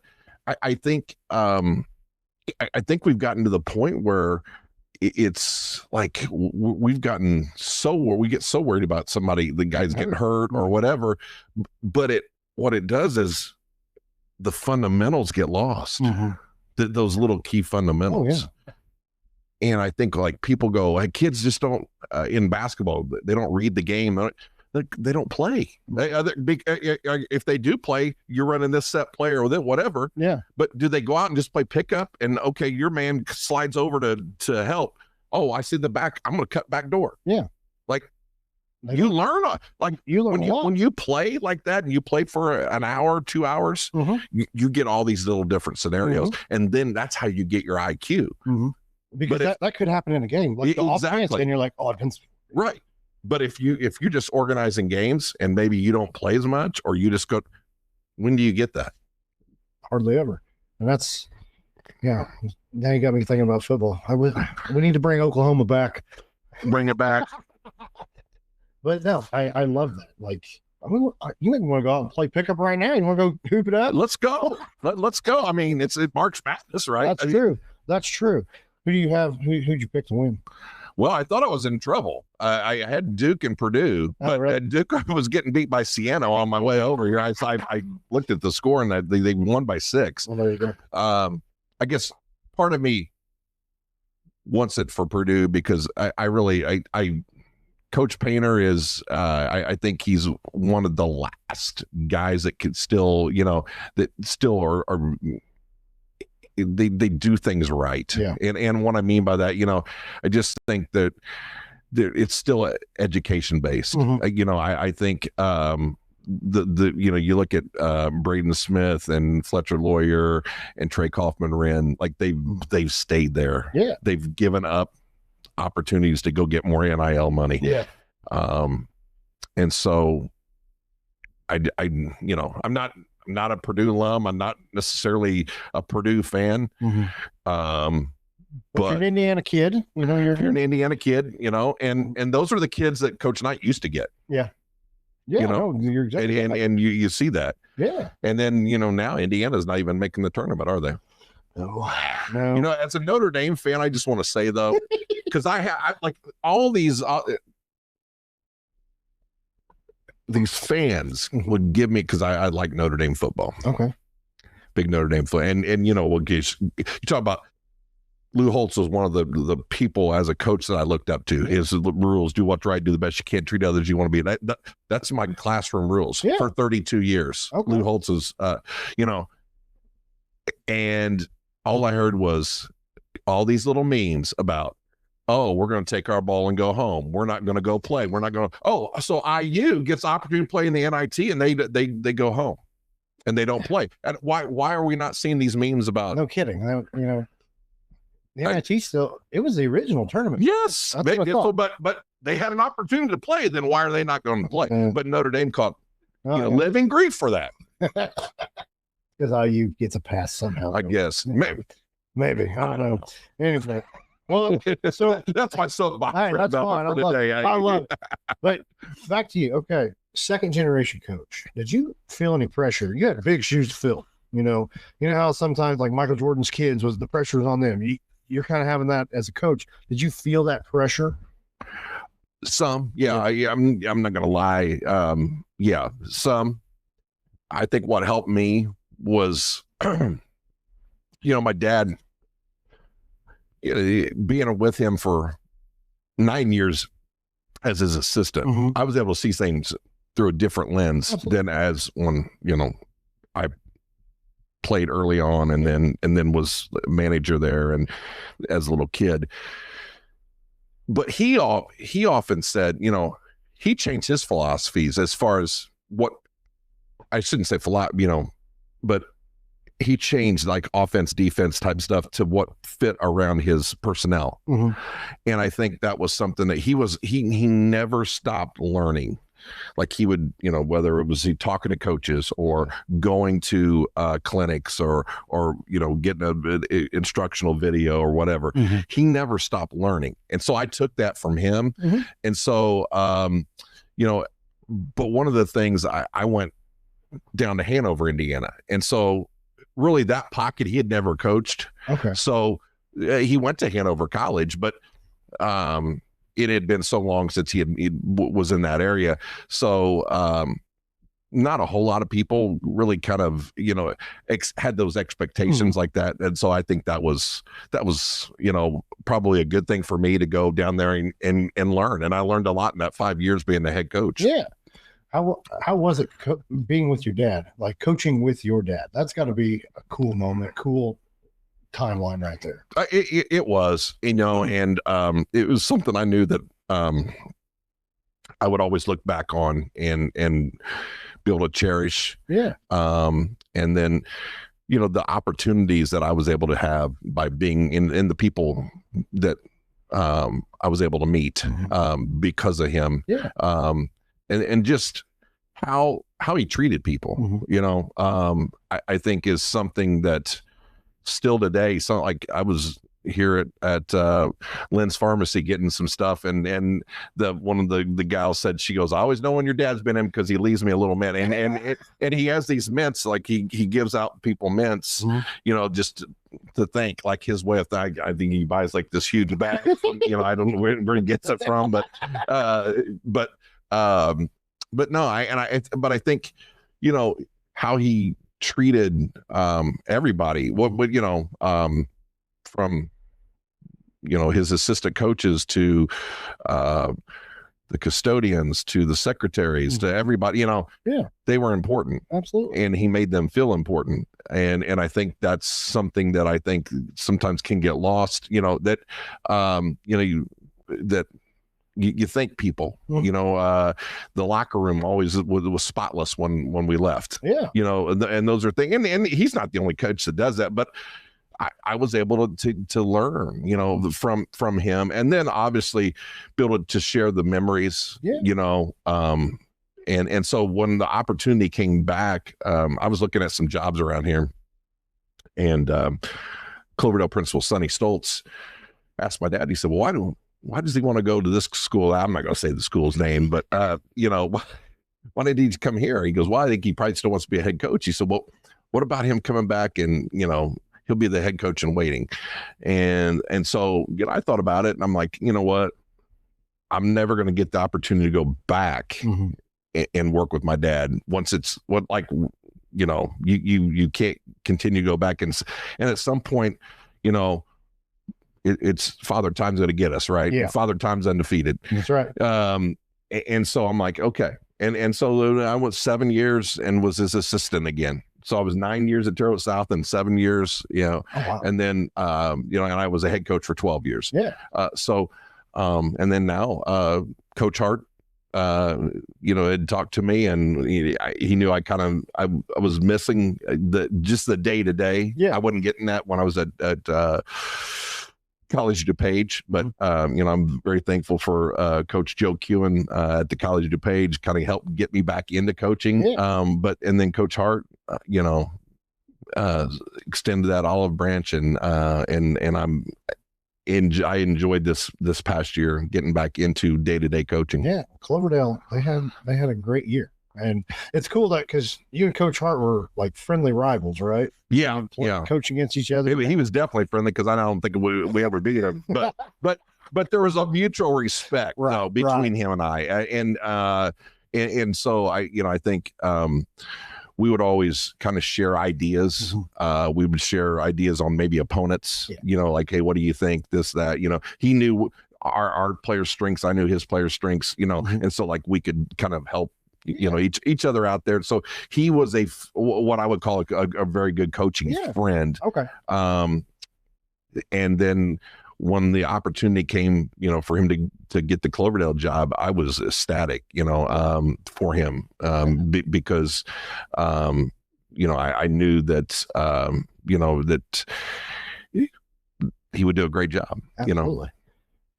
I think we've gotten to the point where it's like we get so worried about the guy's getting hurt or whatever, but what it does is the fundamentals get lost. Those little key fundamentals. And I think, like, people go, like, kids just don't in basketball, they don't read the game. They don't play. If they do play, you're running this set play or whatever. Yeah. But do they go out and just play pickup? And okay, your man slides over to help. Oh, I see the back. I'm going to cut back door. Yeah. Like, you learn, like, when you play like that, and you play for an hour, 2 hours, you get all these little different scenarios, and then that's how you get your IQ. Because that could happen in a game, like the offense, and you're like, oh, right. But if you're just organizing games and maybe you don't play as much, or you just go, when do you get that? Hardly ever. And that's, now you got me thinking about football. We need to bring Oklahoma back. Bring it back. But no, I love that. Like, you make me want to go out and play pickup right now. You want to go hoop it up? Let's go. Let's go. I mean, it's March Madness, right? That's true. Who do you have? Who'd you pick to win? Well, I thought I was in trouble. I had Duke and Purdue, but Duke was getting beat by Siena on my way over here. I looked at the score, and they won by 6. Well, there you go. I guess part of me wants it for Purdue, because I really Coach Painter is, I think he's one of the last guys that could still, that still are they do things right. Yeah. And what I mean by that, I just think that it's still education based. I think you look at Braden Smith and Fletcher Lawyer and Trey Kaufman-Wren, like they've stayed there. Yeah. They've given up opportunities to go get more NIL money. Yeah. And so I'm not a Purdue alum. I'm not necessarily a Purdue fan. But you're an Indiana kid, you're an Indiana kid, and those are the kids that Coach Knight used to get. Yeah. Yeah. You're exactly and you see that. Yeah. And then, now Indiana's not even making the tournament, are they? No. As a Notre Dame fan, I just want to say though, because I like all these fans would give me, because I like Notre Dame football. Okay. Big Notre Dame fan. And you talk about Lou Holtz was one of the people as a coach that I looked up to. His rules: do what's right, do the best you can, treat others you want to be. That's my classroom rules for 32 years. Okay. Lou Holtz is, and all I heard was all these little memes about, oh, we're going to take our ball and go home. We're not going to go play. We're not going to. Oh, so IU gets the opportunity to play in the NIT, and they go home, and they don't play. And why are we not seeing these memes about? No kidding. The NIT still, it was the original tournament. Yes, but they had an opportunity to play. Then why are they not going to play? But Notre Dame caught living grief for that. Because IU gets a pass somehow. I guess maybe I don't know. Anyway, well, so that's my soapbox. Right, that's fine. I love it. But back to you. Okay, second generation coach. Did you feel any pressure? You had big shoes to fill. You know how sometimes like Michael Jordan's kids the pressure was on them. You're kind of having that as a coach. Did you feel that pressure? Some, yeah. I'm not gonna lie. Yeah, some. I think what helped me was, my dad. Being with him for 9 years as his assistant, I was able to see things through a different lens than as when I played early on and then was manager there and as a little kid. But he often said, he changed his philosophies as far as what I shouldn't say but he changed like offense, defense type stuff to what fit around his personnel. And I think that was something that he never stopped learning. Like he would, whether it was he talking to coaches or going to clinics or getting an instructional video or whatever, he never stopped learning. And so I took that from him. And so, but one of the things I went down to Hanover, Indiana. And so really that pocket he had never coached. Okay. So he went to Hanover College, but it had been so long since he was in that area. So not a whole lot of people really kind of, had those expectations like that. And so I think that was, probably a good thing for me to go down there and learn. And I learned a lot in that 5 years being the head coach. Yeah. How was it being with your dad, like coaching with your dad? That's got to be a cool moment, cool timeline right there. It was, and it was something I knew that I would always look back on and be able to cherish. Yeah. And then, the opportunities that I was able to have by being in the people that I was able to meet because of him. Yeah. And just how he treated people, I think is something that still today. So like I was here at Lynn's Pharmacy getting some stuff, and one of the gals said, she goes, I always know when your dad's been in because he leaves me a little mint, and he has these mints, like he gives out people mints, just to thank, like his way of I think he buys like this huge bag from, I don't know where he gets it from, but no, I think, how he treated everybody, from his assistant coaches to the custodians to the secretaries to everybody, they were important. Absolutely. And he made them feel important. and I think that's something that I think sometimes can get lost, that you thank people, the locker room always was spotless when we left, and those are things, and he's not the only coach that does that, but I was able to learn, from him, and then obviously be able to share the memories, and so when the opportunity came back, I was looking at some jobs around here, and Cloverdale principal Sonny Stoltz asked my dad. He said, "Well, why does he want to go to this school?" I'm not going to say the school's name, but why did he come here? He goes, "Well, I think he probably still wants to be a head coach." He said, "Well, what about him coming back and he'll be the head coach in waiting?" And so I thought about it, and I'm like, you know what? I'm never going to get the opportunity to go back and work with my dad once it's you can't continue to go back and at some point, it's Father Time's going to get us, right? Yeah. Father Time's undefeated. That's right. And so I'm like, okay. And so I went 7 years and was his assistant again. So I was 9 years at Terre Haute South and 7 years, Oh, wow. and then, and I was a head coach for 12 years. Yeah. And then now, Coach Hart, had talked to me, and he knew I was missing just the day to day. Yeah. I wasn't getting that when I was at College DuPage, but I'm very thankful for Coach Joe Kewen at the College DuPage, kind of helped get me back into coaching. Yeah. And then Coach Hart, extended that olive branch, and I enjoyed this past year getting back into day-to-day coaching. Yeah, Cloverdale, they had a great year, and it's cool that because you and Coach Hart were like friendly rivals, right? Yeah, coach against each other. He was definitely friendly because I don't think we ever beat him, but there was a mutual respect between him and I, and so I think we would always kind of share ideas. We would share ideas on maybe opponents, like, hey, what do you think? This, that, he knew our players' strengths. I knew his players' strengths, and so like we could kind of help, each other out there. So he was what I would call a very good coaching friend. Okay. And then when the opportunity came, for him to get the Cloverdale job, I was ecstatic, for him, because, I knew that, that he would do a great job.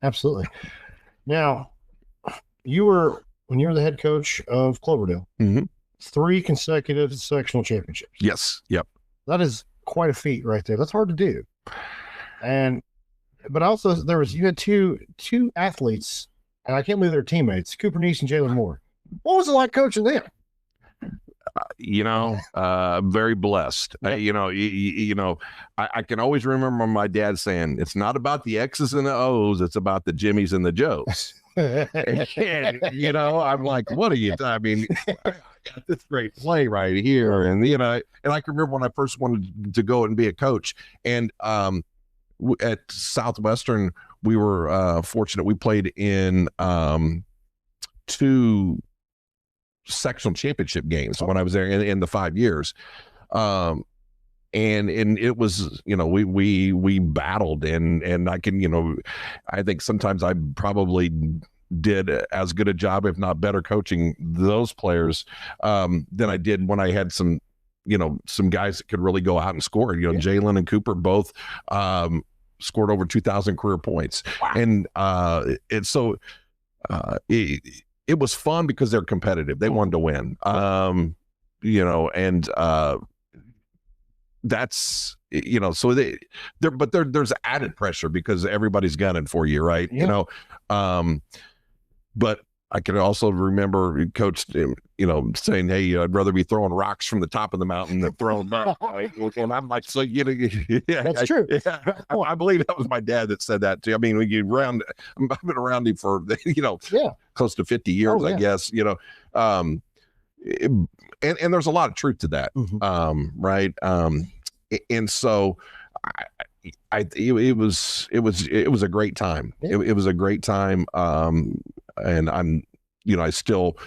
Absolutely. Now, when you were the head coach of Cloverdale, 3 consecutive sectional championships. Yes. Yep. That is quite a feat right there. That's hard to do. But also you had two athletes, and I can't believe they're teammates, Cooper Neese and Jalen Moore. What was it like coaching them? Very blessed. Yeah. I can always remember my dad saying, "It's not about the X's and the O's, it's about the Jimmies and the Joes." And, I'm like, what are you? I mean, I got this great play right here, and and I can remember when I first wanted to go and be a coach, and at Southwestern, we were fortunate. We played in 2 sectional championship games when I was there in the 5 years. And it was, we battled, and I can, I think sometimes I probably did as good a job, if not better, coaching those players than I did when I had some guys that could really go out and score. Jalen and Cooper both scored over 2,000 career points. Wow. And it was fun because they're competitive. They wanted to win. That's, so there's added pressure because everybody's gunning for you, right? But I can also remember Coach, saying, "Hey, I'd rather be throwing rocks from the top of the mountain than throwing them." And I'm like, so that's true. I believe that was my dad that said that too. I mean, I've been around him for close to 50 years, I guess. And there's a lot of truth to that, right? And so it was a great time. It was a great time. And I still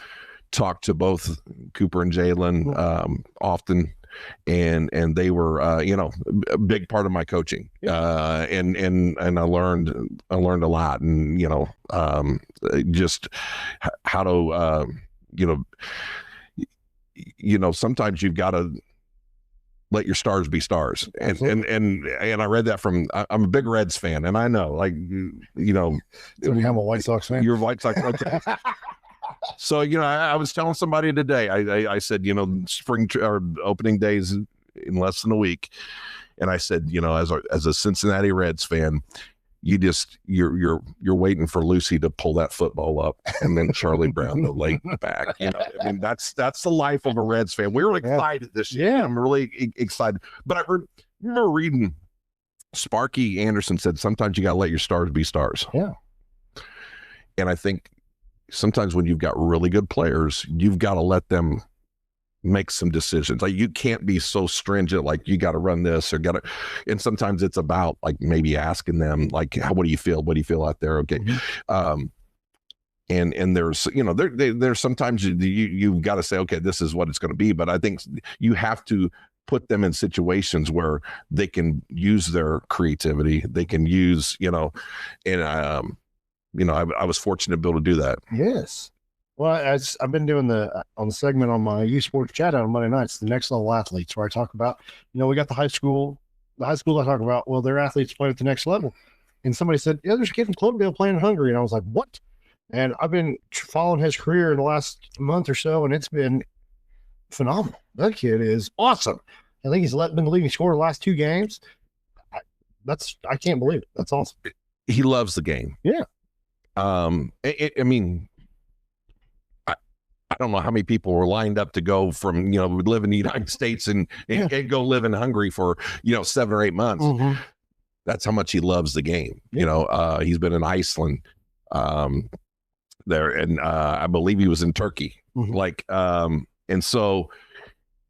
talk to both Cooper and Jalen often. and they were a big part of my coaching. And I learned a lot, and just how to sometimes you've got to let your stars be stars. And I read that from, I'm a big Reds fan, and I know, like, So I'm a White Sox fan. You're a White Sox. Okay. So, I was telling somebody today, I said, spring or opening days in less than a week. And I said, as a Cincinnati Reds fan, you're waiting for Lucy to pull that football up, and then Charlie Brown to lay back. I mean, that's the life of a Reds fan. We were excited this year. Yeah. I'm really excited. But I remember reading Sparky Anderson said, sometimes you got to let your stars be stars. Yeah. And I think sometimes when you've got really good players, you've got to let them make some decisions. Like, you can't be so stringent, like, you got to run this or and sometimes it's about, like, maybe asking them, like, what do you feel out there? Okay. And there's there's sometimes you've got to say, okay, this is what it's going to be. But I think you have to put them in situations where they can use their creativity, they can use and I was fortunate to be able to do that. Yes. Well, I've been doing on the segment on my youth sports chat on Monday nights, the next level athletes, where I talk about, we got the high school I talk about, well, their athletes play at the next level. And somebody said, yeah, there's a kid from Cloverdale playing in Hungary. And I was like, what? And I've been following his career in the last month or so, and it's been phenomenal. That kid is awesome. I think he's been the leading scorer the last 2 games. I can't believe it. That's awesome. He loves the game. Yeah. I mean, I don't know how many people were lined up to go from, live in the United States and go live in Hungary for, 7 or 8 months. Mm-hmm. That's how much he loves the game. Yeah. He's been in Iceland there, and I believe he was in Turkey. Mm-hmm. And so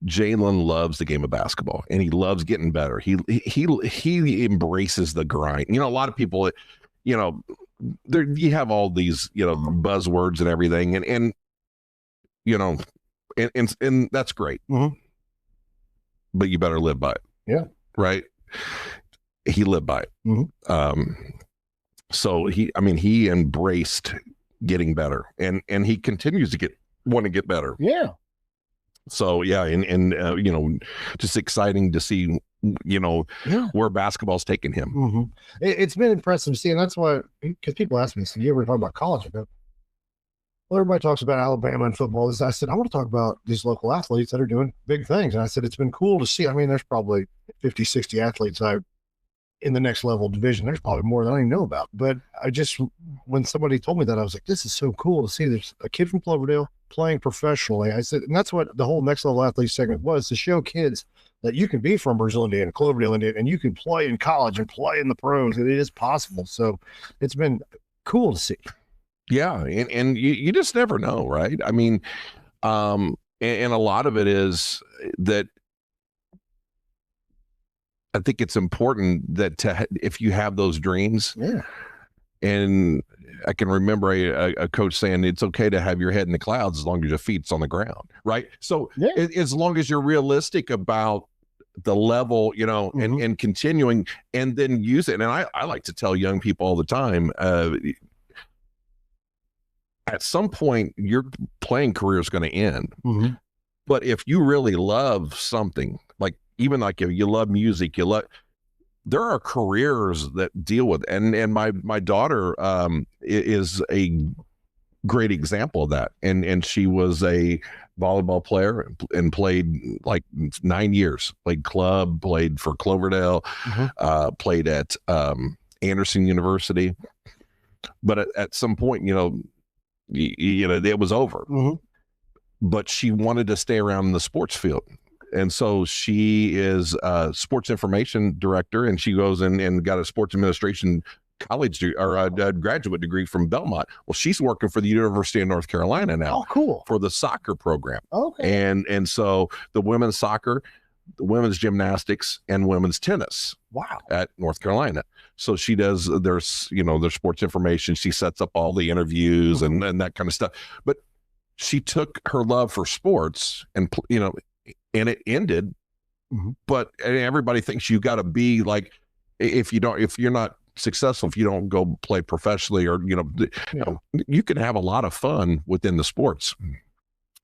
Jalen loves the game of basketball, and he loves getting better. He embraces the grind. A lot of people, you have all these, buzzwords and everything, and that's great. Mm-hmm. But you better live by it. Yeah. Right. He lived by it. Mm-hmm. So he embraced getting better, and he continues to want to get better. Yeah. So yeah. And just exciting to see, where basketball's taking him. Mm-hmm. It's been impressive to see. And that's why, because people ask me, so you ever talk about college? I go, well, everybody talks about Alabama and football. I said, I want to talk about these local athletes that are doing big things. And I said, it's been cool to see. I mean, there's probably 50, 60 athletes in the next level division. There's probably more than I even know about. But when somebody told me that, I was like, this is so cool to see. There's a kid from Cloverdale playing professionally. I said, and that's what the whole next level athlete segment was, to show kids that you can be from Brazil, Indiana, Cloverdale, Indiana, and you can play in college and play in the pros. It is possible. So it's been cool to see. Yeah. And you just never know, right? I mean, and a lot of it is that I think it's important that if you have those dreams. Yeah. And I can remember a coach saying it's okay to have your head in the clouds as long as your feet's on the ground, right? So as long as you're realistic about the level, mm-hmm. and continuing, and then use it. And I like to tell young people all the time, at some point your playing career is going to end. Mm-hmm. But if you really love something, even like if you love music, there are careers that deal with, and my daughter is a great example of that. And she was a volleyball player and played like 9 years, played club, played for Cloverdale, mm-hmm. Played at Anderson University. But at some point, it was over. Mm-hmm. But she wanted to stay around in the sports field. And so she is a sports information director, and she goes and got a sports administration college or a graduate degree from Belmont. Well, she's working for the University of North Carolina now. Oh, cool. For the soccer program. Okay. And so the women's soccer, the women's gymnastics, and women's tennis. Wow. At North Carolina. So she does their sports information. She sets up all the interviews mm-hmm. and that kind of stuff. But she took her love for sports and it ended but everybody thinks you got to be like, if you're not successful, if you don't go play professionally, or, you can have a lot of fun within the sports.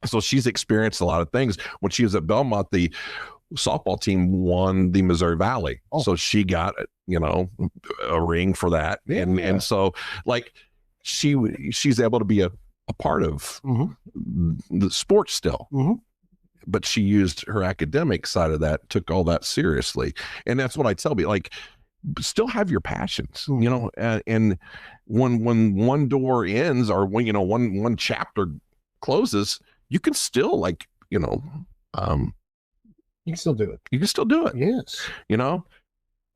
So she's experienced a lot of things. When she was at Belmont, the softball team won the Missouri Valley. So she got, a ring for that. And so like she's able to be a part of the sports still. But she used her academic side of that, took all that seriously. And that's what I tell people, like, still have your passions, and when one door ends, or when, one chapter closes, you can still, like, you can still do it. You can still do it. Yes.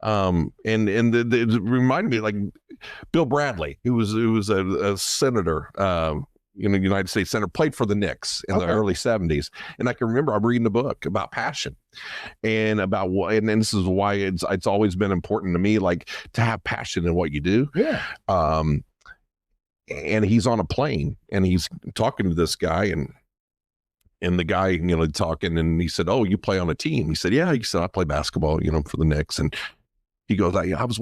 And it reminded me, like, Bill Bradley, who was a senator, United States Senator, played for the Knicks in the early 70s. And I can remember I'm reading a book about passion and about what, and this is why it's always been important to me, like, to have passion in what you do. Yeah. And he's on a plane and he's talking to this guy, and the guy, talking, and he said, "Oh, you play on a team?" He said, "Yeah." He said, "I play basketball, for the Knicks." And he goes, I was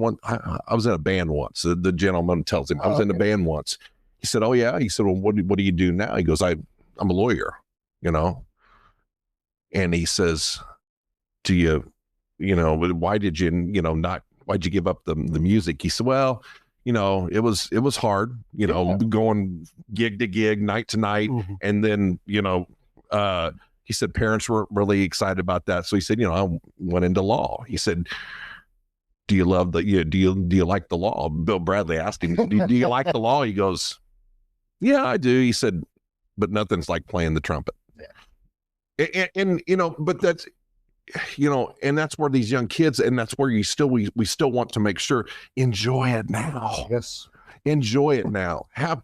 in a band once. The gentleman tells him, "I was in a band once." He said, "Oh yeah." He said, "Well, what do you do now?" He goes, I'm a lawyer, And he says, why did you, why'd you give up the music? He said, "Well, it was hard, going gig to gig, night to night." And then, he said parents weren't really excited about that. So he said, I went into law. He said, "Do you love do you like the law?" Bill Bradley asked him, do you like the law? He goes, "Yeah, I do." He said, "But nothing's like playing the trumpet." Yeah. And but that's, and that's where these young kids, and that's where we still want to make sure, enjoy it now. Yes. Enjoy it now. Have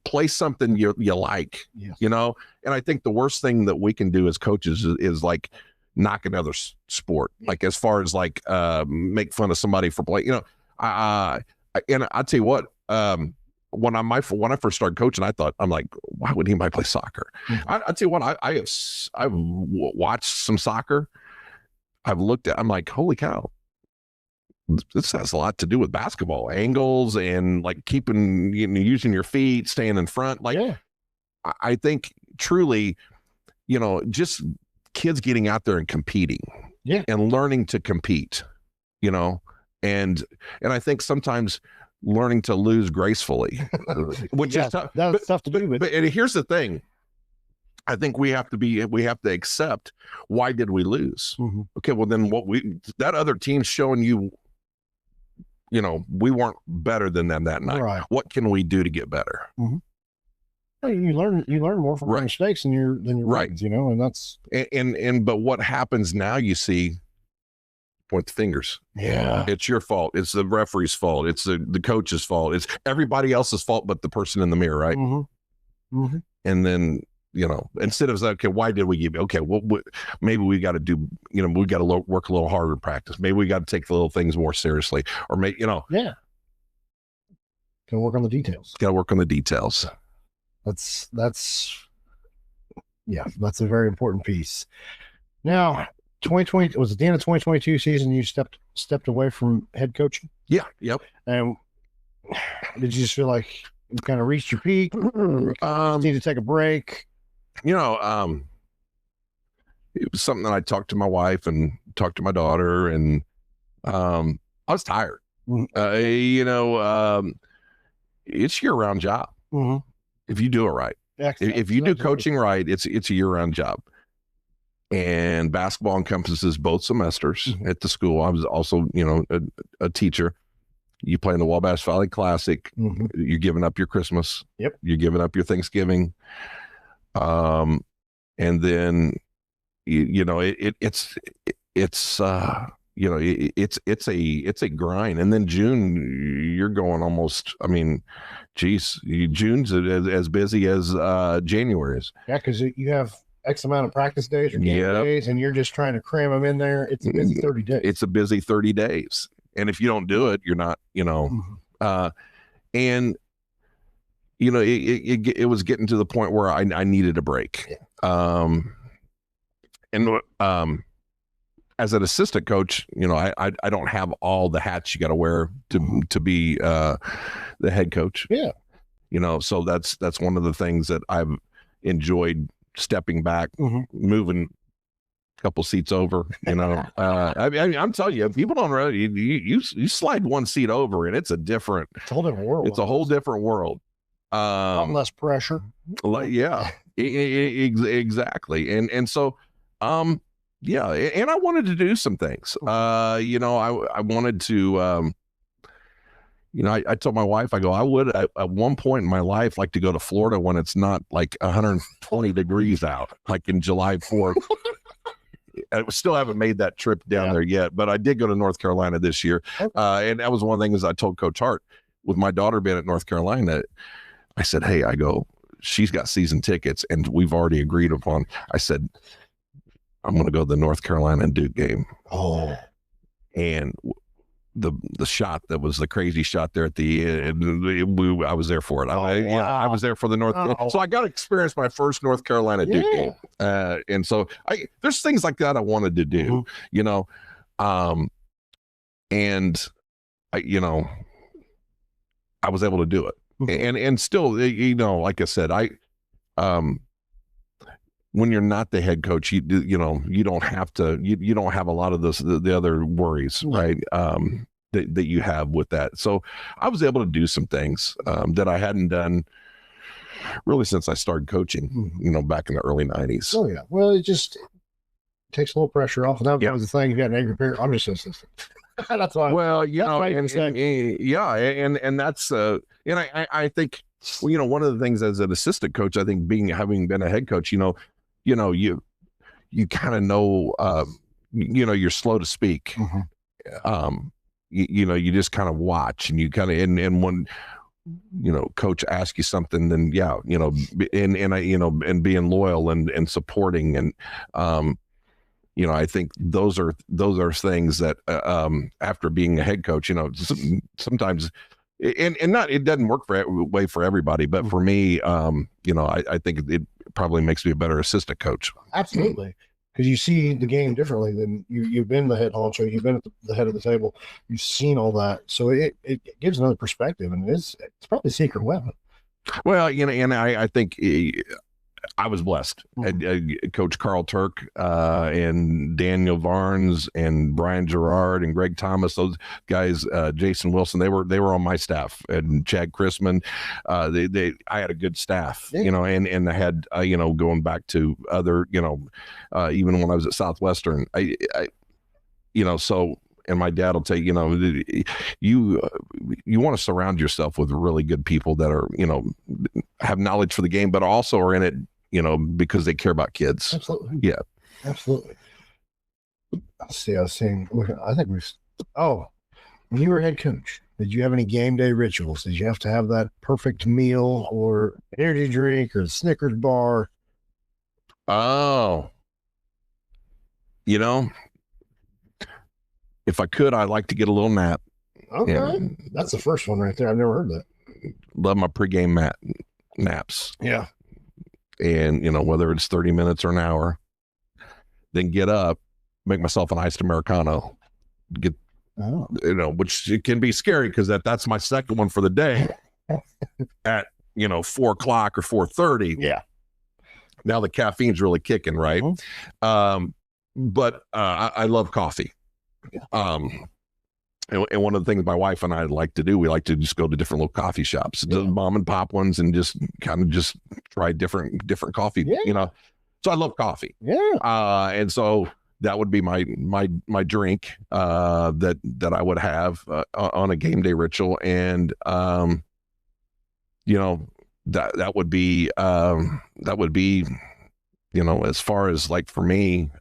play something you like, yes. And I think the worst thing that we can do as coaches is like knock another sport, like, as far as like make fun of somebody for play, and I tell you what, when I first started coaching, I'm like, why would anybody play soccer? I tell you what, I've watched some soccer. I'm like, holy cow, this has a lot to do with basketball angles and, like, keeping, using your feet, staying in front. Like, yeah. I think truly, just kids getting out there and competing, and learning to compete, and I think sometimes learning to lose gracefully, which is tough. That's tough to do. But here's the thing. I think we have to accept, why did we lose? Okay, well then that other team's showing you, we weren't better than them that night. Right. What can we do to get better? You learn more from your mistakes than your right. wins, and that's but what happens now, you see, point the fingers. Yeah. It's your fault. It's the referee's fault. It's the coach's fault. It's everybody else's fault but the person in the mirror, right? And then, instead of saying, okay, why did we give you? Okay, well, maybe we got to do, we got to work a little harder in practice. Maybe we got to take the little things more seriously, or maybe, yeah. Got to work on the details. Got to work on the details. That's a very important piece. Now, 2020 was at the end of 2022 season. You stepped away from head coaching. Yeah. Yep. And did you just feel like you kind of reached your peak? Need to take a break? It was something that I talked to my wife and talked to my daughter, and I was tired. It's a year-round job. If you do it right. If you do coaching right, it's a year-round job. And basketball encompasses both semesters at the school. I was also, a teacher. You play in the Wabash Valley Classic. You're giving up your Christmas. Yep. You're giving up your Thanksgiving. And then, it's a grind. And then June, you're going almost, June's as busy as January is. Yeah, because you have X amount of practice days or game days, and you're just trying to cram them in there. It's a busy 30 days. It's a busy 30 days. And if you don't do it, you're not, and it was getting to the point where I needed a break. as an assistant coach, I don't have all the hats you got to wear to be the head coach. Yeah. So that's one of the things that I've enjoyed, stepping back, moving a couple seats over. I'm telling you, people don't really, you slide one seat over and it's a whole different world. It's a whole different world. Less pressure. Yeah, exactly. And so, yeah, and I wanted to do some things. I wanted to, I told my wife, I go, I would at one point in my life like to go to Florida when it's not like 120 degrees out, like in July 4th. I still haven't made that trip down there yet, but I did go to North Carolina this year. And that was one of the things I told Coach Hart with my daughter being at North Carolina. I said, hey, she's got season tickets and we've already agreed upon. I said, I'm going to go to the North Carolina and Duke game. Oh, and the shot that was the crazy shot there at the end, I was there for it. I was there for the North. So I got to experience my first North Carolina Duke game. And so there's things like that I wanted to do, and I was able to do it. And still, like I said, when you're not the head coach, you don't have to, you don't have a lot of the other worries, right? That you have with that. So I was able to do some things that I hadn't done really since I started coaching, back in the early 90s. Oh yeah. Well, it just takes a little pressure off. And that was the thing. You got an angry parent. I'm just assistant. That's why. Well, and that's and I think, one of the things as an assistant coach, I think having been a head coach, you kind of know, you're slow to speak. You just kind of watch and you kind of, and when, coach asks you something, then and being loyal and supporting. And, I think those are things that, after being a head coach, sometimes, and not, it doesn't work for everybody, but for me, I think it probably makes me a better assistant coach. Absolutely. Because you see the game differently than you've been the head honcho, you've been at the head of the table, you've seen all that. So it gives another perspective, and it's probably a secret weapon. Well, and I think I was blessed. Coach Carl Turk and Daniel Varnes and Brian Gerard and Greg Thomas, those guys, Jason Wilson, they were on my staff, and Chad Chrisman. I had a good staff, and I had going back to other, even when I was at Southwestern, so. And my dad will tell you, you want to surround yourself with really good people that are, have knowledge for the game, but also are in it, because they care about kids. Absolutely. Yeah. Absolutely. I was saying, I think when you were head coach, did you have any game day rituals? Did you have to have that perfect meal or energy drink or Snickers bar? Oh, if I could, I'd like to get a little nap. Okay. That's the first one right there. I've never heard that. Love my pregame naps. Yeah. And, whether it's 30 minutes or an hour, then get up, make myself an iced Americano, which it can be scary because that's my second one for the day at, 4 o'clock or 4:30. Yeah. Now the caffeine's really kicking, right? But I love coffee. Yeah. And one of the things my wife and I like to do, we like to just go to different little coffee shops, mom and pop ones, and just kind of just try different coffee, So I love coffee. Yeah. And so that would be my drink that I would have on a game day ritual. And that would be as far as like for me,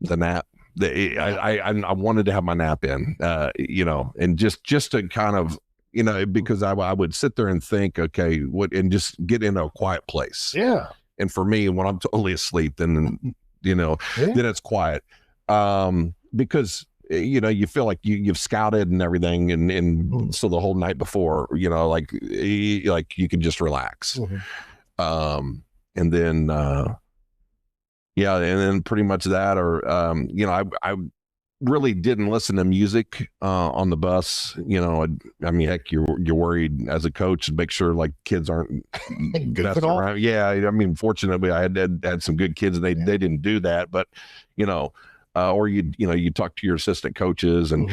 the nap. I wanted to have my nap in, and just to kind of, because I would sit there and think, okay, and just get into a quiet place. Yeah. And for me, when I'm totally asleep, then, then it's quiet. Because, you feel like you've scouted and everything. And so the whole night before, like you can just relax. And then, Yeah, and then pretty much that, or I really didn't listen to music on the bus. I mean, heck, you're worried as a coach to make sure like kids aren't messing around. Yeah, I mean, fortunately, I had some good kids, and they didn't do that. But or you talk to your assistant coaches, and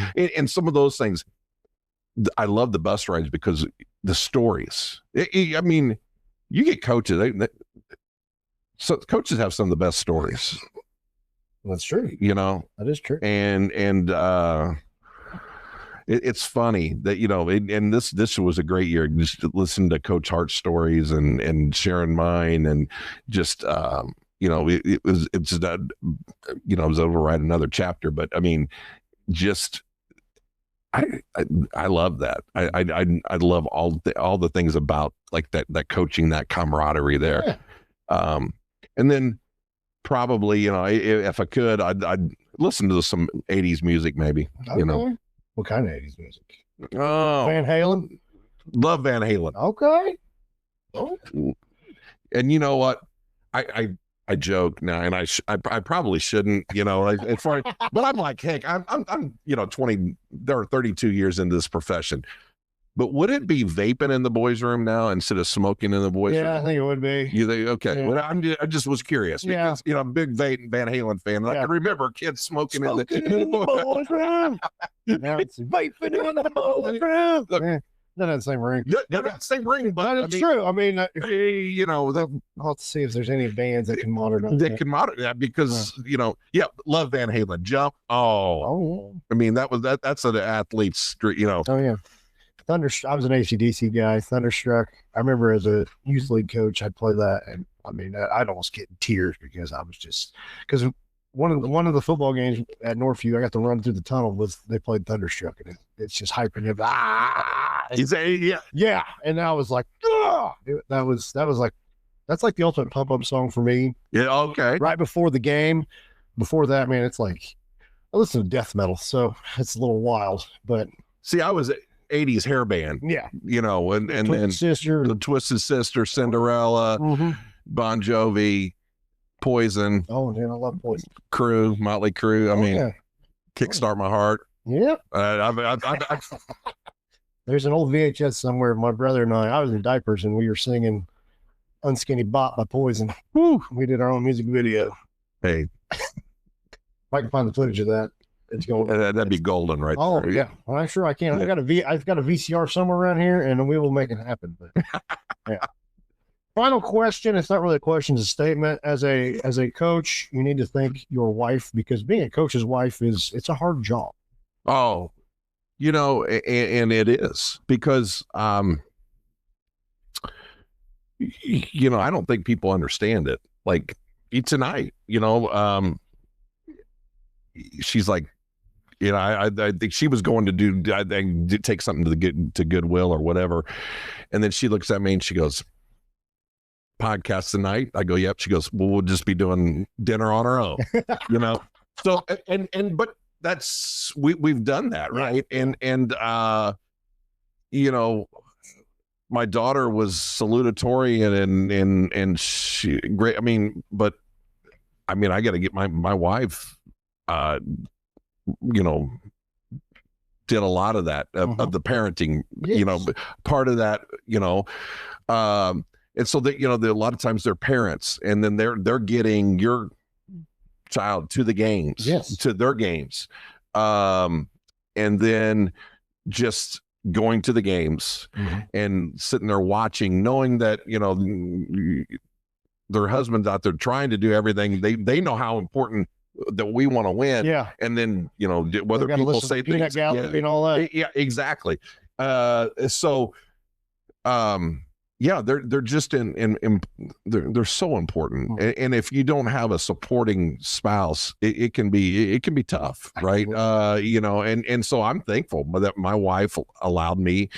some of those things. I love the bus rides because the stories. I mean, you get coaches. So coaches have some of the best stories. That's true. That is true. And it's funny that and this was a great year. Just to listen to Coach Hart's stories and sharing mine, and just it was override another chapter. But I mean, just I love that. I love all the things about like that coaching, that camaraderie there. Yeah. And then probably, if I could, I'd listen to some 80s music, maybe. Okay. What kind of 80s music? Oh, Van Halen? Love Van Halen. Okay. Oh. And you know what? I joke now, and I probably shouldn't, but I'm like, heck, I'm 32 years into this profession. But would it be vaping in the boys' room now instead of smoking in the boys' room? Yeah, I think it would be. You think, okay. Yeah. Well, I just was curious because, I'm a big Van Halen fan. And I can remember kids smoking in the boys' room. Now it's vaping in the boys' room. Look, not the same ring. Not the same ring, but it's true. I mean, I'll have to see if there's any bands that can monitor that because love Van Halen. Jump. Oh, I mean that's an athlete's street. Oh yeah. I was an AC/DC guy. Thunderstruck. I remember as a youth league coach, I'd play that, and I mean, I'd almost get in tears because one of the football games at Northview, I got to run through the tunnel they played Thunderstruck, and it's just hyping you. Yeah, and I was like, that's like the ultimate pump up song for me. Yeah, okay. Right before the game, before that, man, it's like I listen to death metal, so it's a little wild. But see, I was 80s hair band. Yeah. And the Twisted Sister, Cinderella, Bon Jovi, Poison. Oh, man, I love Poison. Motley Crue. I mean, Kickstart My Heart. Yeah. There's an old VHS somewhere of my brother and I was in diapers and we were singing Unskinny Bop by Poison. Woo! We did our own music video. Hey. If I can find the footage of that. It's going. That'd be golden, right? Oh there. Yeah, well, I'm sure I can. I've got a VCR somewhere around here, and we will make it happen. But yeah. Final question. It's not really a question; it's a statement. As a coach, you need to thank your wife because being a coach's wife it's a hard job. Oh, and it is because I don't think people understand it. Like tonight, she's like. I think she was going to take something to Goodwill or whatever. And then she looks at me and she goes, podcast tonight? I go, yep. She goes, well, we'll just be doing dinner on our own, So, but that's, we've done that. Right. And my daughter was salutatory and she great. I mean, I got to get my wife, did a lot of that of the parenting, yes. Part of that, and so that, a lot of times they're parents and then they're getting your child to the games, yes. to their games. And then just going to the games and sitting there watching, knowing that, their husband's out there trying to do everything. They know how important that we want to win. Yeah. And then, whether people say things, and all that. Yeah, exactly. So, they're just they're so important. And if you don't have a supporting spouse, it can be tough. Right. And so I'm thankful that my wife allowed me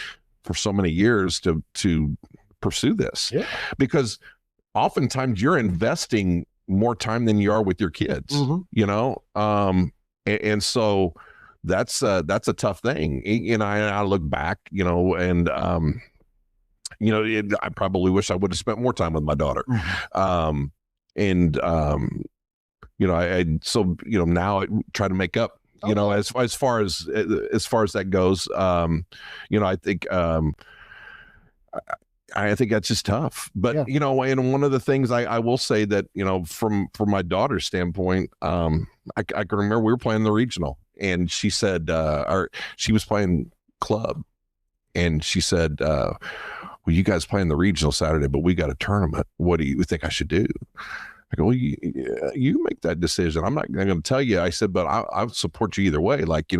for so many years to pursue this, because oftentimes you're investing more time than you are with your kids, and so that's a tough thing. I look back, and I probably wish I would have spent more time with my daughter. now I try to make up, as far as that goes. I think, I think that's just tough, but and one of the things I will say that, from my daughter's standpoint, I can remember we were playing the regional, and she said, she was playing club, and she said, well, you guys playing the regional Saturday, but we got a tournament. What do you think I should do? I go, well, you make that decision. I'm not going to tell you. I said, but I'll support you either way. Like,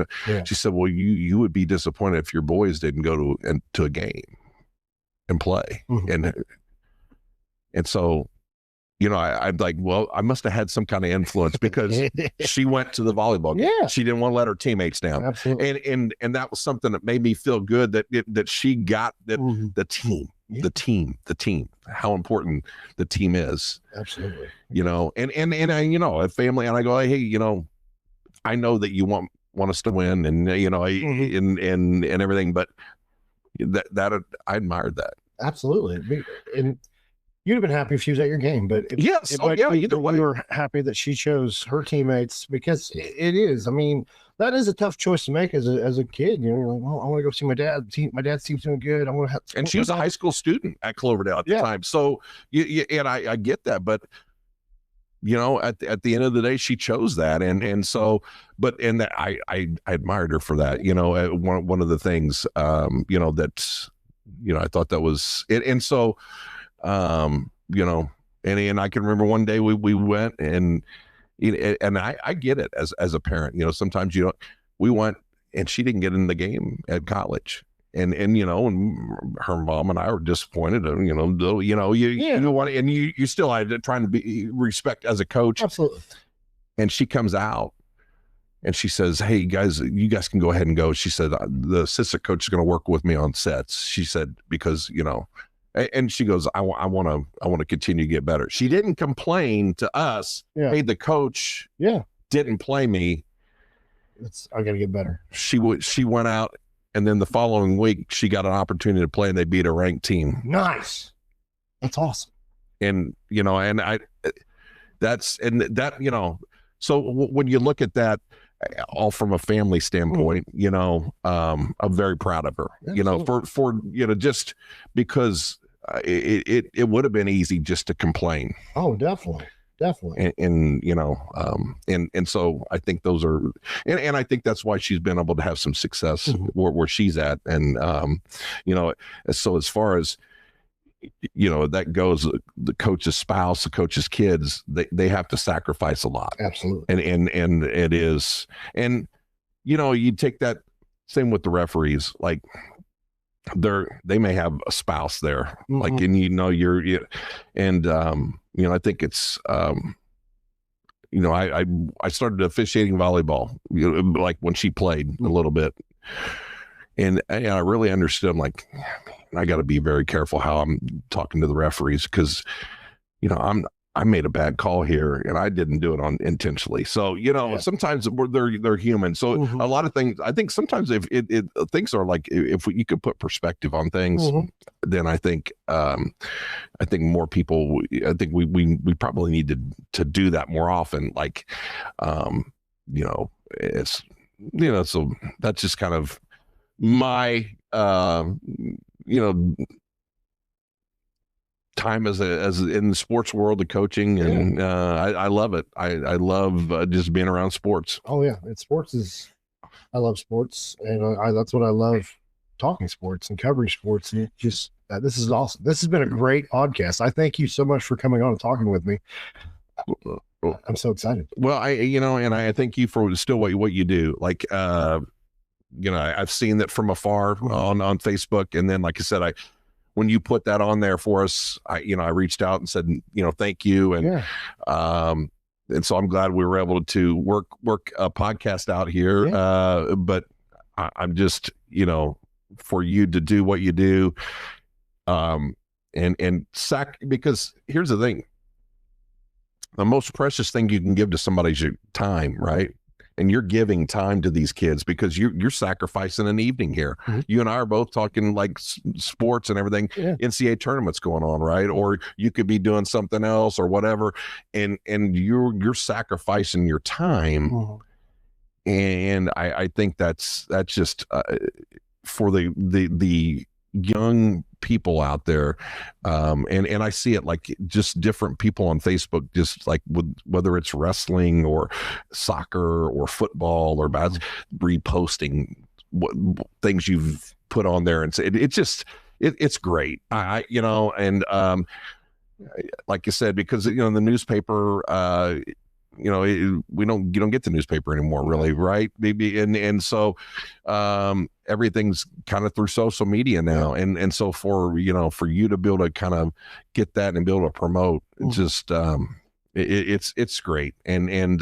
She said, well, you would be disappointed if your boys didn't go to a game and play. Mm-hmm. And so, I'm like, well, I must have had some kind of influence, because she went to the volleyball game. Yeah. She didn't want to let her teammates down. Absolutely. And that was something that made me feel good that she got that. Mm-hmm. the team, how important the team is. Absolutely. And I, a family, and I go, hey, I know that you want us to win, and, mm-hmm. and everything, but that I admired that. Absolutely. And you'd have been happy if she was at your game, but yes, either way, we were happy that she chose her teammates, because it is. I mean, that is a tough choice to make as a kid. You're like, well, I want to go see my dad. My dad's team's doing good. I want to have. And she was a high school student at Cloverdale at the time, so and I get that, but at the end of the day, she chose that, and so, but that I admired her for that. One of the things, that I thought that was it, and so. And I can remember one day we went, and I get it as a parent, sometimes we went, and she didn't get in the game at college, and her mom and I were disappointed, you want, and you still trying to be respect as a coach. Absolutely. And she comes out, and she says, hey guys, you guys can go ahead and go. She said, the assistant coach is going to work with me on sets. She said, because, and she goes, I want to continue to get better. She didn't complain to us. Yeah. Hey, the coach didn't play me. I got to get better. She went out, and then the following week she got an opportunity to play, and they beat a ranked team. Nice. That's awesome. And, and so when you look at that, all from a family standpoint, I'm very proud of her, for just because it would have been easy just to complain. Oh, definitely. And so I think those are, and I think that's why she's been able to have some success where she's at. And, so as far as, that goes, the coach's spouse, the coach's kids, they have to sacrifice a lot. Absolutely. And it is, and, you take that same with the referees, like they may have a spouse there, like, and I think it's, I started officiating volleyball, like when she played a little bit, and I really understood, like, I got to be very careful how I'm talking to the referees, because, I made a bad call here, and I didn't do it intentionally. So, sometimes they're human. So a lot of things, I think sometimes if things are like, if you could put perspective on things, then I think more people, I think we probably need to do that more often. Like, it's, so that's just kind of my, time as in the sports world of coaching, and I love it. I love just being around sports. Oh yeah, I love sports, and that's what I love, talking sports and covering sports, and just this is awesome. This has been a great podcast. I thank you so much for coming on and talking with me. I'm so excited. Well, and I thank you for still what you do. Like, I've seen that from afar on Facebook, and then, like I said, when you put that on there for us, I reached out and said, thank you. And, and so I'm glad we were able to work a podcast out here. Yeah. But I'm just, for you to do what you do, because here's the thing, the most precious thing you can give to somebody is your time, right? and you're giving time to these kids because you're sacrificing an evening here. Mm-hmm. You and I are both talking like sports and everything, Yeah. NCAA tournaments going on, right? Or you could be doing something else or whatever, and you're sacrificing your time. Mm-hmm. And I think that's just for the young people out there, and I see it like just different people on Facebook, just like whether it's wrestling or soccer or football or reposting things you've put on there, and it's great. And like you said, because the newspaper, you don't get the newspaper anymore, really, right? Maybe, and so everything's kind of through social media now, and so for you to be able to kind of get that and be able to promote, just it's great, and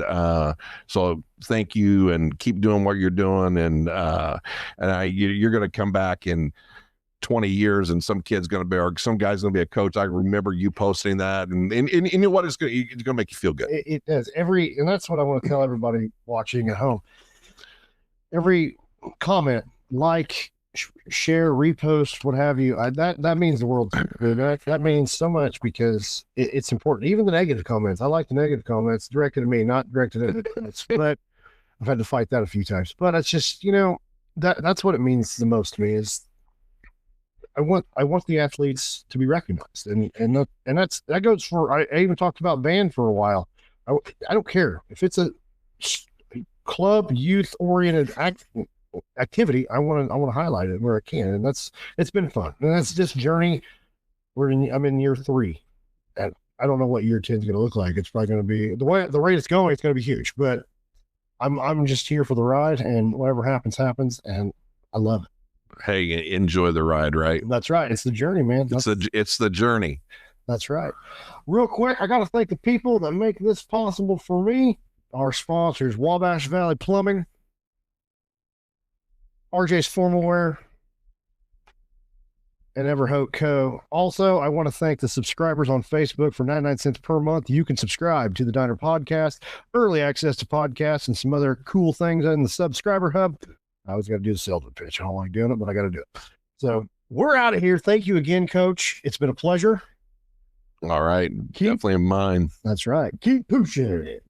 so thank you, and keep doing what you're doing, and you're going to come back in 20 years and some guy's going to be a coach. I remember you posting that, and you know what, it's going to make you feel good. It does. And that's what I want to tell everybody watching at home. Every comment, like, share, repost, what have you, that means the world to me. That means so much, because it's important. Even the negative comments, I like the negative comments directed at me, not directed at it. But I've had to fight that a few times. But it's just, that's what it means the most to me, is I want the athletes to be recognized, and that goes for. I even talked about band for a while. I don't care if it's a club youth oriented activity. I want to highlight it where I can, and it's been fun. And that's this journey. I'm in year 3, and I don't know what year 10 is going to look like. It's probably going to be the rate it's going. It's going to be huge, but I'm just here for the ride, and whatever happens, and I love it. Hey, enjoy the ride, right? That's right. It's the journey, man. It's the journey. That's right. Real quick, I got to thank the people that make this possible for me. Our sponsors, Wabash Valley Plumbing, RJ's Formal Wear, and Everhote Co. Also, I want to thank the subscribers on Facebook for 99 cents per month. You can subscribe to the Diner Podcast, early access to podcasts, and some other cool things in the subscriber hub. I always got to do the salesman pitch. I don't like doing it, but I got to do it. So we're out of here. Thank you again, Coach. It's been a pleasure. All right. Definitely mine. That's right. Keep pushing it.